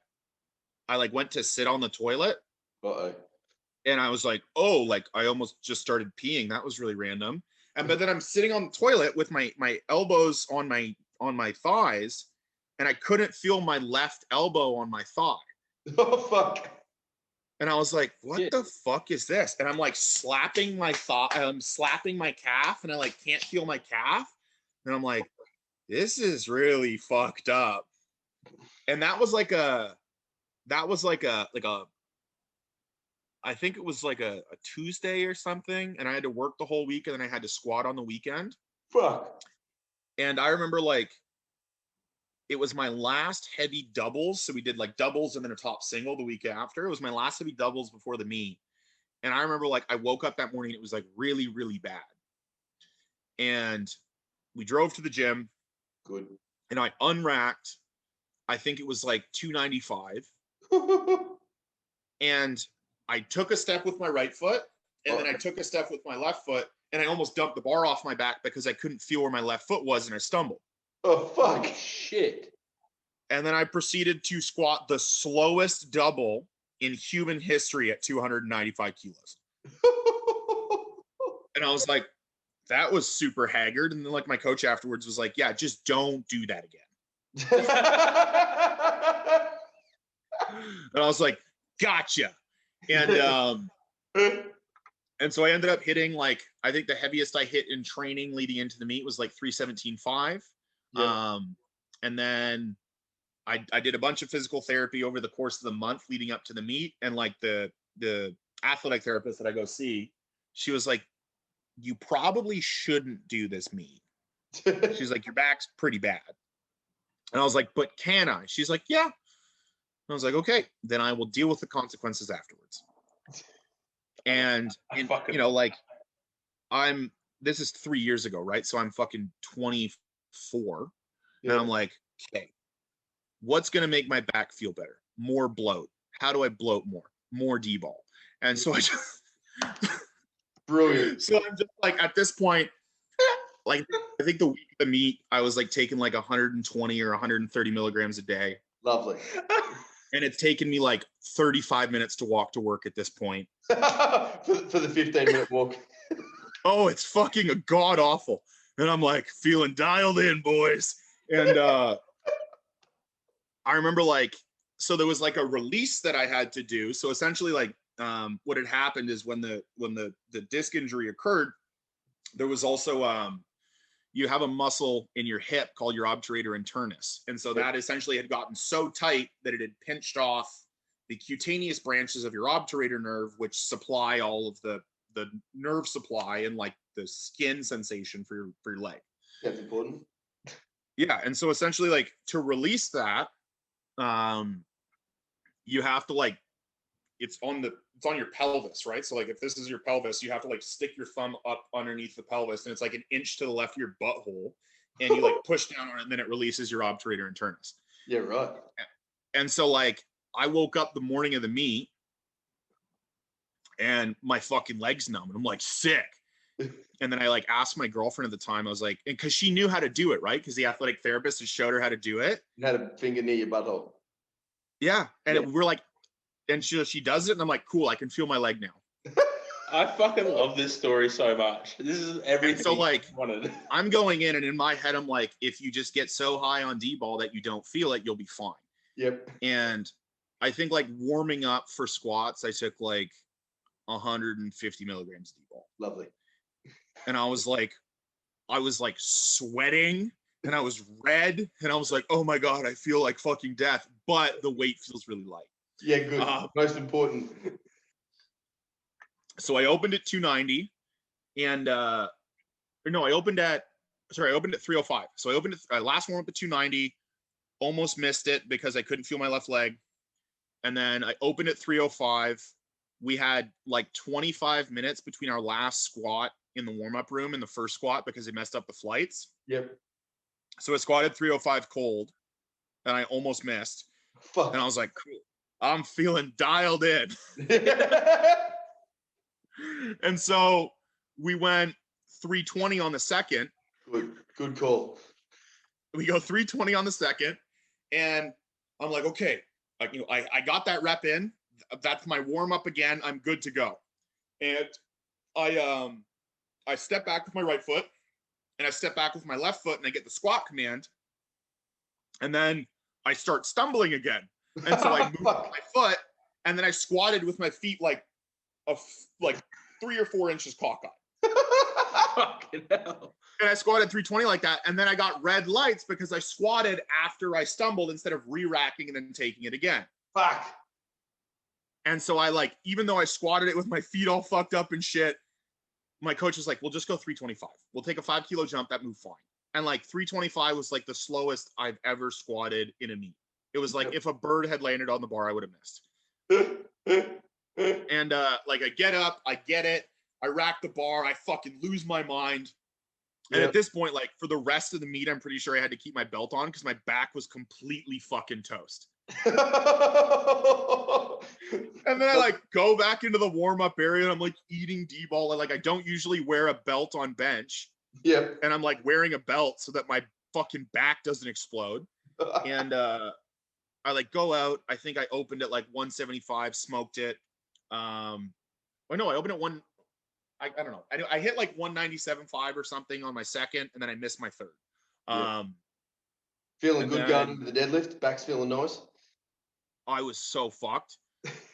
I went to sit on the toilet. Uh-oh. And I was like, oh, I almost just started peeing. That was really random. But then I'm sitting on the toilet with my elbows on my thighs, and I couldn't feel my left elbow on my thigh. Oh, fuck. And I was like, what the fuck is this? And I'm slapping my thigh, I'm slapping my calf, and I can't feel my calf. And I'm like, this is really fucked up. And that was I think it was a Tuesday or something. And I had to work the whole week, and then I had to squat on the weekend. Fuck. And I remember it was my last heavy doubles. So we did doubles and then a top single the week after. It was my last heavy doubles before the meet. And I remember I woke up that morning, and it was really, really bad. And we drove to the gym. Good. And I unracked, I think it was 295. And I took a step with my right foot, and then I took a step with my left foot, and I almost dumped the bar off my back because I couldn't feel where my left foot was, and I stumbled. Oh, fuck. Shit. And then I proceeded to squat the slowest double in human history at 295 kilos. And I was like, that was super haggard. And then my coach afterwards was like, yeah, just don't do that again. And I was like, gotcha. And so I ended up hitting I think the heaviest I hit in training leading into the meet was 317.5. Yeah. And then I did a bunch of physical therapy over the course of the month leading up to the meet. And the athletic therapist that I go see, she was like, you probably shouldn't do this meet. She's like, your back's pretty bad. And I was like, but can I? She's like, yeah. And I was like, okay, then I will deal with the consequences afterwards. And this is 3 years ago, right? So I'm fucking 24. Yeah. And I'm like, okay, what's going to make my back feel better? More bloat. How do I bloat more? More DBol. And so I just brilliant. So I'm just at this point, I think the week of the meet, I was taking 120 or 130 milligrams a day. Lovely. And it's taken me 35 minutes to walk to work at this point. for the 15-minute walk. Oh, it's fucking god awful. And I'm feeling dialed in, boys. And I remember so there was a release that I had to do. So essentially what had happened is when the disc injury occurred, there was also you have a muscle in your hip called your obturator internus. And so that essentially had gotten so tight that it had pinched off the cutaneous branches of your obturator nerve, which supply all of the nerve supply and the skin sensation for your leg. That's important. Yeah. And so essentially to release that, you have to it's on your pelvis, right? So if this is your pelvis, you have to stick your thumb up underneath the pelvis, and it's an inch to the left of your butthole, and you push down on it, and then it releases your obturator internus. Yeah, right. And so I woke up the morning of the meet, and my fucking leg's numb, and I'm sick. And then I asked my girlfriend at the time, I was because she knew how to do it, right? Because the athletic therapist had showed her how to do it. You had a finger near your butthole. Yeah. And we're and she does it, and I'm cool, I can feel my leg now. I fucking love this story so much. This is everything. And so wanted. I'm going in, and in my head, I'm if you just get so high on DBol that you don't feel it, you'll be fine. Yep. And I think warming up for squats, I took 150 milligrams DBol. Lovely. And I was sweating, and I was red, and I was oh my God, I feel like fucking death, but the weight feels really light. Yeah, good. Most important. So I opened at 290, and I opened at 305. So I opened at last warm up at 290, almost missed it because I couldn't feel my left leg. And then I opened at 305. We had 25 minutes between our last squat in the warm-up room and the first squat because they messed up the flights. Yep. So I squatted 305 cold, and I almost missed. Fuck. And I was like, cool, I'm feeling dialed in. And so we went 320 on the second. Good call. We go 320 on the second, and I'm like, okay, like, you know, I got that rep in. That's my warm up again. I'm good to go. And I step back with my right foot, and I step back with my left foot, and I get the squat command, and then I start stumbling again. And so I moved my foot, and then I squatted with my feet like 3 or 4 inches cockeyed. Fucking hell. And I squatted 320 like that. And then I got red lights because I squatted after I stumbled instead of re-racking and then taking it again. Fuck. And so I like, even though I squatted it with my feet all fucked up and shit, my coach was like, we'll just go 325. We'll take a 5 kilo jump. That moved fine. And like 325 was like the slowest I've ever squatted in a meet. It was like if a bird had landed on the bar, I would have missed. And like I get up, I get it. I rack the bar. I fucking lose my mind. And at this point, like for the rest of the meet, I'm pretty sure I had to keep my belt on because my back was completely fucking toast. And then I like go back into the warm-up area and I'm like eating DBol. Like I don't usually wear a belt on bench. Yep. And I'm like wearing a belt so that my fucking back doesn't explode. And I like go out. I think I opened at like 175, smoked it. I opened at I don't know. I hit like 197.5 or something on my second, and then I missed my third. Feeling good going into the deadlift? Back's feeling nice? I was so fucked.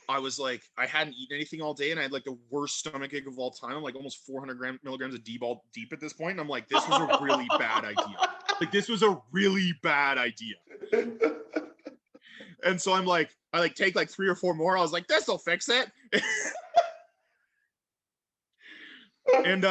I was like, I hadn't eaten anything all day, and I had like the worst stomachache of all time. I'm like almost 400 milligrams of DBol deep at this point, and I'm like, this was a really bad idea. Like, this was a really bad idea. And so I'm like, I like take like 3 or 4 more. I was like, this'll fix it. And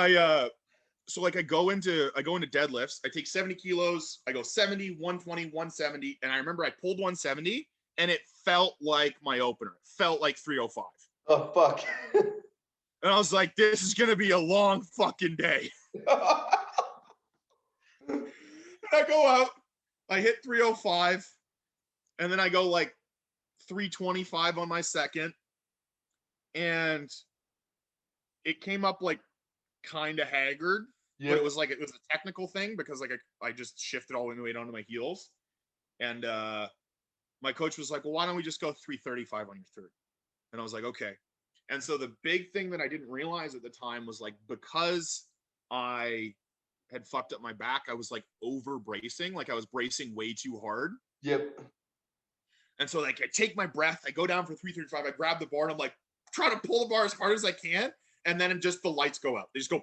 so like I go into deadlifts. I take 70 kilos. I go 70, 120, 170. And I remember I pulled 170 and it felt like my opener. It felt like 305. Oh, fuck. And I was like, this is going to be a long fucking day. And I go out, I hit 305, and then I go like 325 on my second. And it came up like kind of haggard, but it was a technical thing because like I just shifted all the weight onto my heels. And my coach was like, well, why don't we just go 335 on your third? And I was like, okay. And so the big thing that I didn't realize at the time was like, because I had fucked up my back, I was like over bracing, like I was bracing way too hard. Yep. And so like I take my breath, I go down for 335, I grab the bar, and I'm like trying to pull the bar as hard as I can. And then just the lights go out. They just go.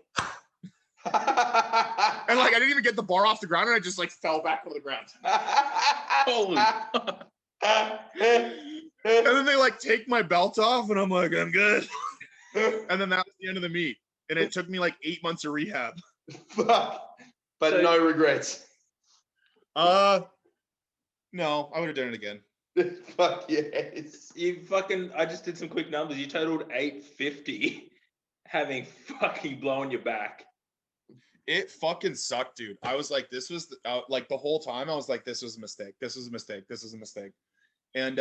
And like I didn't even get the bar off the ground, and I just like fell back on the ground. Holy And then they like take my belt off, and I'm like, I'm good. And then that was the end of the meet. And it took me like 8 months of rehab. Fuck. But no regrets. No, I would have done it again. Fuck yes. I just did some quick numbers. You totaled 850 having fucking blown your back. It fucking sucked, dude. I was like, this was like the whole time I was like, this was a mistake. This was a mistake. This was a mistake. And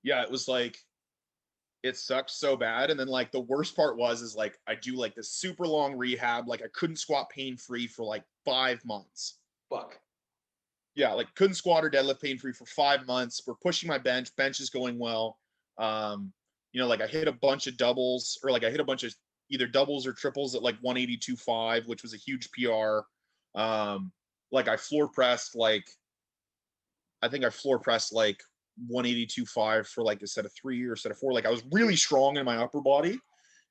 yeah, it was like, it sucked so bad. And then like the worst part is like, I do like this super long rehab. Like I couldn't squat pain-free for like 5 months. Fuck. Yeah, like couldn't squat or deadlift pain-free for 5 months. We're pushing my bench is going well. Like I hit a bunch of doubles, or like I hit a bunch of either doubles or triples at like 182.5, which was a huge PR. Like I floor pressed like 182.5 for like a set of 3 or set of 4. Like I was really strong in my upper body.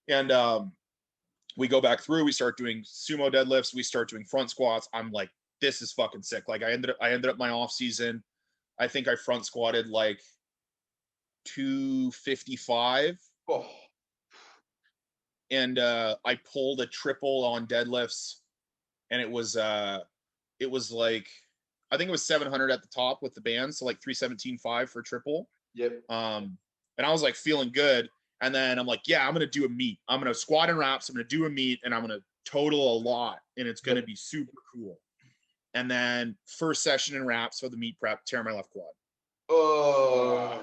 And we go back through, we start doing sumo deadlifts, we start doing front squats. I'm like, this is fucking sick. Like I ended up my off season, I think I front squatted like 255. Oh. And I pulled a triple on deadlifts, and it was like, I think it was 700 at the top with the band, so like 317.5 for triple. Yep. And I was like feeling good, and then I'm like, yeah, I'm gonna do a meet. I'm gonna squat and wraps. I'm gonna do a meet, and I'm gonna total a lot, and it's gonna be super cool. And then first session in wraps for the meet prep, tear my left quad. Oh.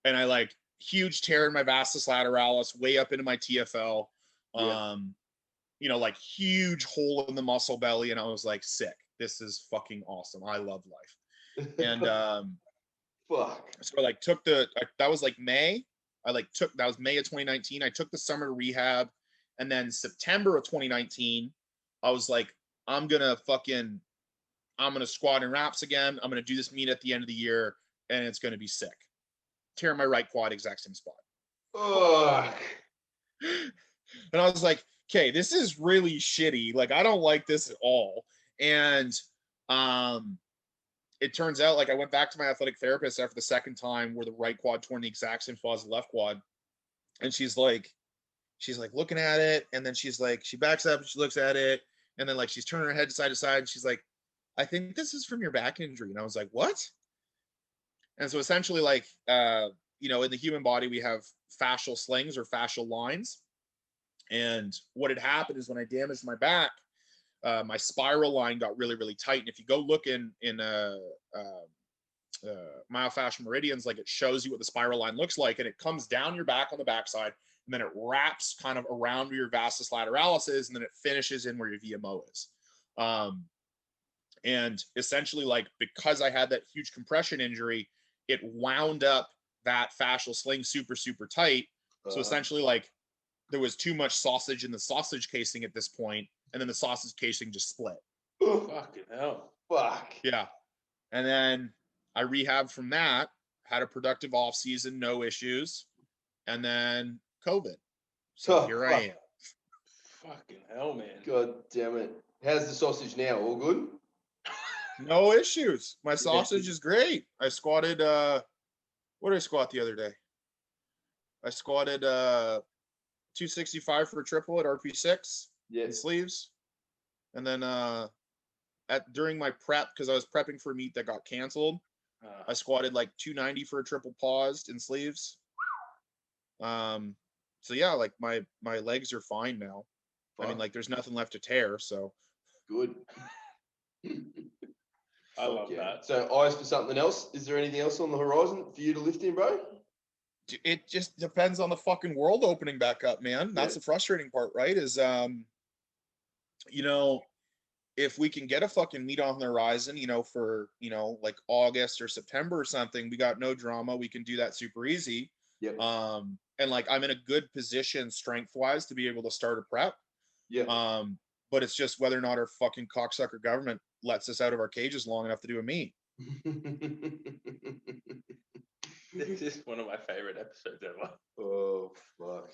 And I like huge tear in my vastus lateralis, way up into my TFL. You know, like huge hole in the muscle belly. And I was like, sick. This is fucking awesome. I love life. And fuck. So I like took that was like May. That was May of 2019. I took the summer rehab. And then September of 2019, I was like, I'm gonna squat in wraps again. I'm gonna do this meet at the end of the year, and it's gonna be sick. Tear my right quad, exact same spot. Fuck. And I was like, okay, this is really shitty. Like, I don't like this at all. And it turns out, like, I went back to my athletic therapist after the second time where the right quad torn the exact same spot as the left quad. And she's like looking at it. And then she backs up and she looks at it. And then like, she's turning her head side to side. And she's like, I think this is from your back injury. And I was like, what? And so essentially, like, you know, in the human body, we have fascial slings or fascial lines. And what had happened is when I damaged my back, my spiral line got really, really tight. And if you go look in myofascial meridians, like, it shows you what the spiral line looks like, and it comes down your back on the backside, and then it wraps kind of around where your vastus lateralis is, and then it finishes in where your VMO is. And essentially, like, because I had that huge compression injury, it wound up that fascial sling super, super tight. So essentially, like, there was too much sausage in the sausage casing at this point, and then the sausage casing just split. Fucking hell. Fuck. Yeah. And then I rehabbed from that, had a productive off season, no issues, and then COVID. So here I am. Fucking hell, man. God damn it. How's the sausage now? All good? No issues. My sausage is great. I squatted, what did I squat the other day? I squatted 265 for a triple at RP6 in sleeves. And then during my prep, because I was prepping for a meet that got canceled, I squatted like 290 for a triple paused in sleeves. So yeah, like my legs are fine now. Fuck. I mean, like, there's nothing left to tear, so good. I love that. So eyes for something else. Is there anything else on the horizon for you to lift in, bro? It just depends on the fucking world opening back up, man. That's the frustrating part, right? Is you know, if we can get a fucking meet on the horizon, you know, for, you know, like August or September or something, we got no drama. We can do that super easy. Yep. And like, I'm in a good position strength wise to be able to start a prep. Yeah. But it's just whether or not our fucking cocksucker government lets us out of our cages long enough to do a meet. This is one of my favorite episodes ever. Oh, fuck.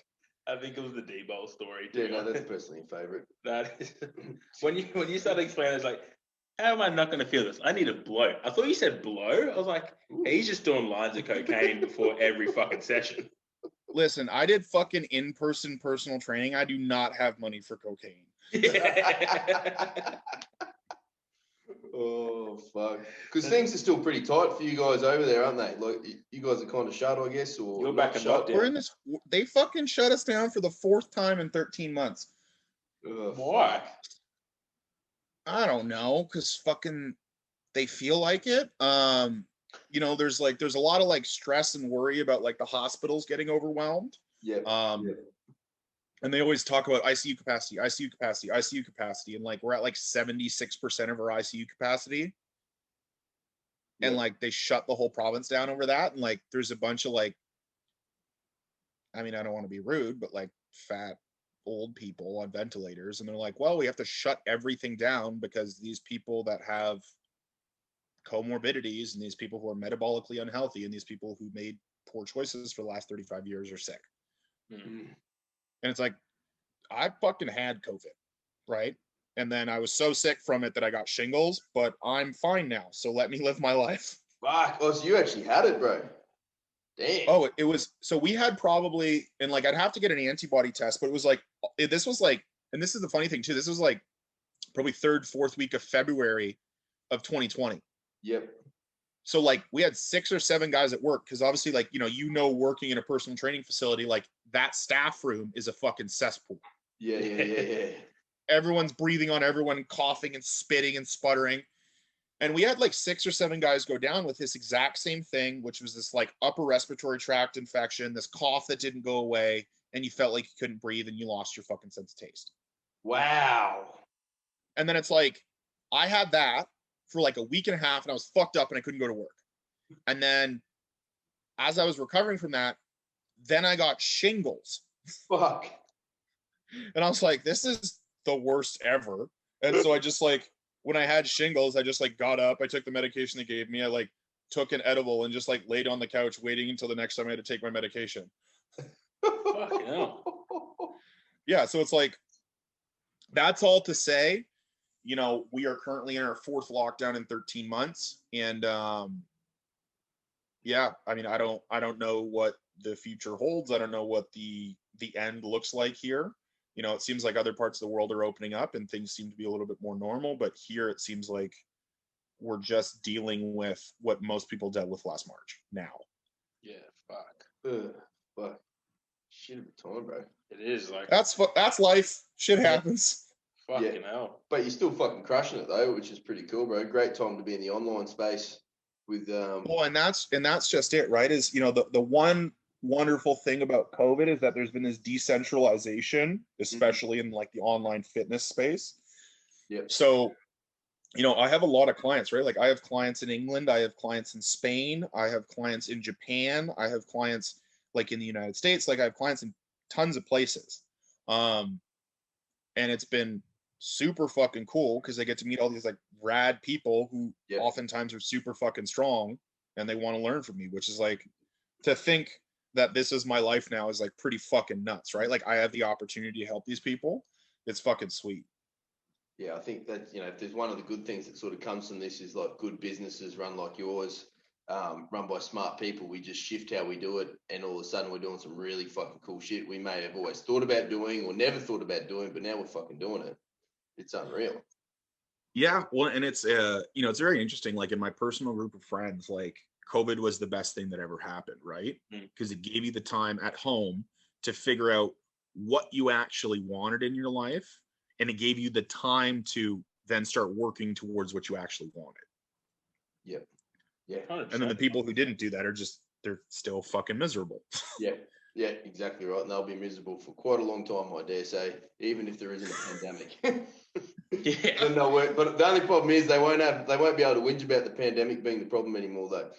I think it was the DBol story. Yeah, no, that's personally a favorite. That is, when you started explaining, it's like, how am I not going to feel this? I need a blow. I thought you said blow. I was like, hey, he's just doing lines of cocaine before every fucking session. Listen, I did fucking in-person personal training. I do not have money for cocaine. Yeah. Oh, fuck. Because things are still pretty tight for you guys over there, aren't they? Like, you guys are kind of shut, I guess, or you're back in shut. lockdown. We're in this. They fucking shut us down for the 4th time in 13 months. Why? I don't know, because fucking they feel like it. You know, there's a lot of like stress and worry about like the hospitals getting overwhelmed. Yeah. And they always talk about ICU capacity, and like we're at like 76% of our ICU capacity. And like they shut the whole province down over that. And like there's a bunch of like, I mean, I don't want to be rude, but like fat old people on ventilators, and they're like, well, we have to shut everything down because these people that have comorbidities and these people who are metabolically unhealthy and these people who made poor choices for the last 35 years are sick. Mm-hmm. And it's like, I fucking had COVID, right? And then I was so sick from it that I got shingles, but I'm fine now. So let me live my life. Fuck. Oh, so you actually had it, bro. Damn. Oh, it was, so we had probably, and like, I'd have to get an antibody test, but it was like, this was like, and this is the funny thing too, this was like probably 3rd, 4th week of February of 2020. Yep. So like we had 6 or 7 guys at work, because obviously, like, you know, working in a personal training facility, like that staff room is a fucking cesspool. Yeah. everyone's breathing on everyone, coughing and spitting and sputtering. And we had like 6 or 7 guys go down with this exact same thing, which was this like upper respiratory tract infection, this cough that didn't go away, and you felt like you couldn't breathe and you lost your fucking sense of taste. Wow. And then it's like, I had that for like a week and a half and I was fucked up and I couldn't go to work. And then as I was recovering from that, then I got shingles. Fuck. And I was like, this is the worst ever. And so I just like, when I had shingles, I just like got up, I took the medication they gave me, I like took an edible and just like laid on the couch waiting until the next time I had to take my medication. Fucking hell. Yeah, so it's like, that's all to say, you know, we are currently in our 4th lockdown in 13 months. And yeah, I mean, I don't know what the future holds. I don't know what the end looks like here. You know, it seems like other parts of the world are opening up and things seem to be a little bit more normal, but here it seems like we're just dealing with what most people dealt with last March now. Yeah, fuck. Fuck. Shit of a time, bro. It is like That's life. Shit happens. fucking hell. But you're still fucking crushing it though, which is pretty cool, bro. Great time to be in the online space with Well, and that's just it, right? Is, you know, the one wonderful thing about COVID is that there's been this decentralization, especially in like the online fitness space. Yep. So, you know, I have a lot of clients, right? Like I have clients in England, I have clients in Spain, I have clients in Japan, I have clients like in the United States, like I have clients in tons of places. And it's been super fucking cool because I get to meet all these like rad people who oftentimes are super fucking strong and they want to learn from me, which is like, to think that this is my life now is like pretty fucking nuts, right? Like I have the opportunity to help these people. It's fucking sweet. Yeah, I think that, you know, if there's one of the good things that sort of comes from this is like good businesses run like yours, run by smart people. We just shift how we do it, and all of a sudden we're doing some really fucking cool shit we may have always thought about doing or never thought about doing, but now we're fucking doing it. It's unreal. Yeah, well, and it's you know, it's very interesting. Like in my personal group of friends, like COVID was the best thing that ever happened, right? Because it gave you the time at home to figure out what you actually wanted in your life, and it gave you the time to then start working towards what you actually wanted. Yep. Yeah. 100%. And then the people who didn't do that are just, they're still fucking miserable. Yeah, exactly right. And they'll be miserable for quite a long time, I dare say, even if there isn't a pandemic. Yeah. Then they'll work. But the only problem is they won't be able to whinge about the pandemic being the problem anymore, though.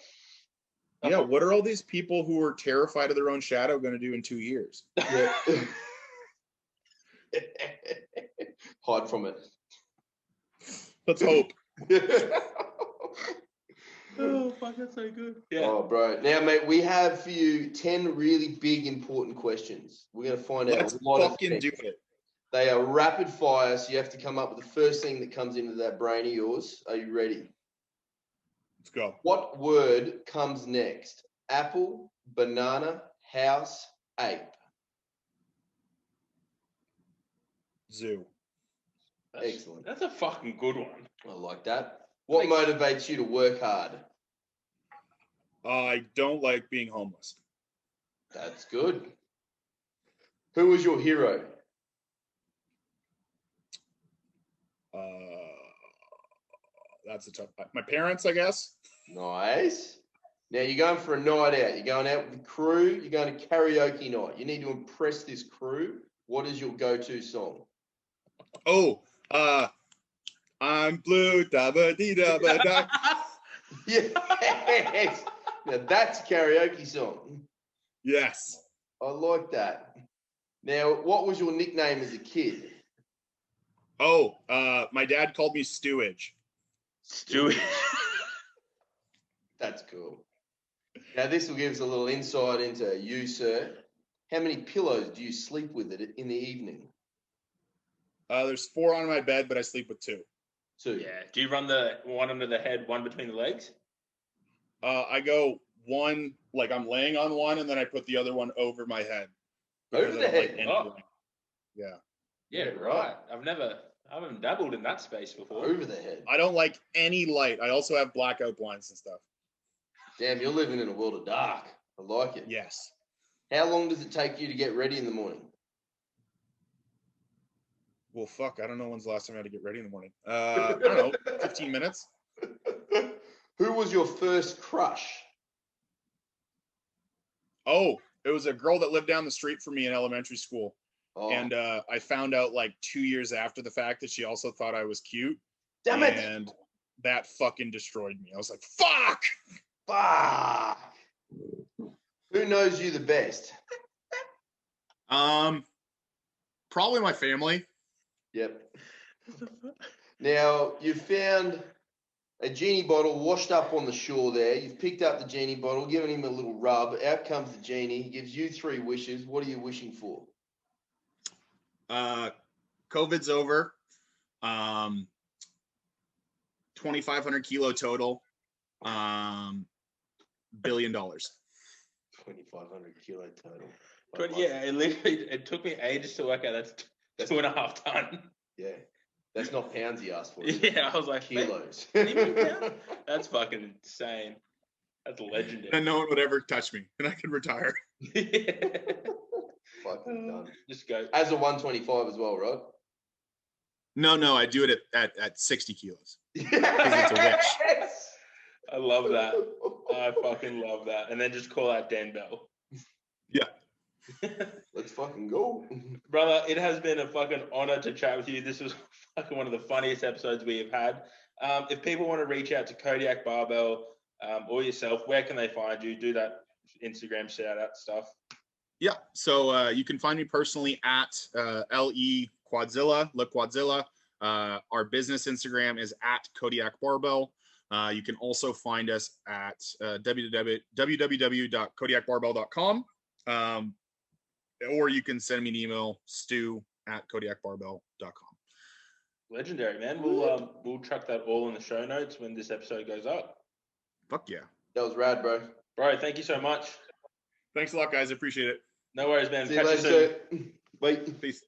Yeah, what are all these people who are terrified of their own shadow going to do in 2 years? Yeah. Hide from it. Let's hope. Oh, fuck, that's so good. Yeah. Oh, bro. Now, mate, we have for you 10 really big, important questions. We're going to find out a lot of things. Do it. They are rapid fire, so you have to come up with the first thing that comes into that brain of yours. Are you ready? Let's go. What word comes next? Apple, banana, house, ape. Zoo. Excellent. That's a fucking good one. I like that. What motivates you to work hard? I don't like being homeless. That's good. Who was your hero? That's a tough. My parents, I guess. Nice. Now you're going for a night out. You're going out with the crew. You're going to karaoke night. You need to impress this crew. What is your go-to song? Oh, I'm blue, da ba dee da ba da. Yes. Now that's a karaoke song. Yes. I like that. Now, what was your nickname as a kid? Oh, my dad called me Stewage. Stuart. That's cool. Now, this will give us a little insight into you, sir. How many pillows do you sleep with it in the evening? There's 4 on my bed, but I sleep with 2. 2. Yeah. Do you run the one under the head, one between the legs? I go one, like I'm laying on one, and then I put the other one over my head. Over the head? Yeah. Yeah, right. I haven't dabbled in that space before. Over the head. I don't like any light. I also have blackout blinds and stuff. Damn, you're living in a world of dark. I like it. Yes. How long does it take you to get ready in the morning? Well, fuck, I don't know when's the last time I had to get ready in the morning. I don't know, 15 minutes. Who was your first crush? Oh, it was a girl that lived down the street from me in elementary school. Oh, And I found out like 2 years after the fact that she also thought I was cute. damn it! And that fucking destroyed me. I was like, fuck! Fuck! Who knows you the best? Probably my family. Yep. Now, you found a genie bottle washed up on the shore there. You've picked up the genie bottle, given him a little rub. Out comes the genie. He gives you 3 wishes. What are you wishing for? COVID's over. 2,500 kilo total. $1 billion. 2,500 kilo total. But yeah, it took me ages to work out. That's 2.5 tons. Yeah. That's not pounds he asked for. Is it? Yeah, I was like, kilos. That's fucking insane. That's legendary. And no one would ever touch me, and I could retire. Fucking done. Just go. As a 125 as well, right? No, I do it at 60 kilos. Yes! It's a wish. I love that. I fucking love that. And then just call out Dan Bell. Yeah. Let's fucking go. Brother, it has been a fucking honor to chat with you. This was fucking one of the funniest episodes we have had. If people want to reach out to Kodiak Barbell or yourself, where can they find you? Do that Instagram shout out stuff. Yeah. So you can find me personally at LeQuadZilla. Our business Instagram is at Kodiak Barbell. You can also find us at www.kodiakbarbell.com. Or you can send me an email, stu@kodiakbarbell.com. Legendary, man. We'll chuck that all in the show notes when this episode goes up. Fuck yeah. That was rad, bro. Bro, thank you so much. Thanks a lot, guys. I appreciate it. No worries, man. See you Catch you later. soon. Bye. Peace.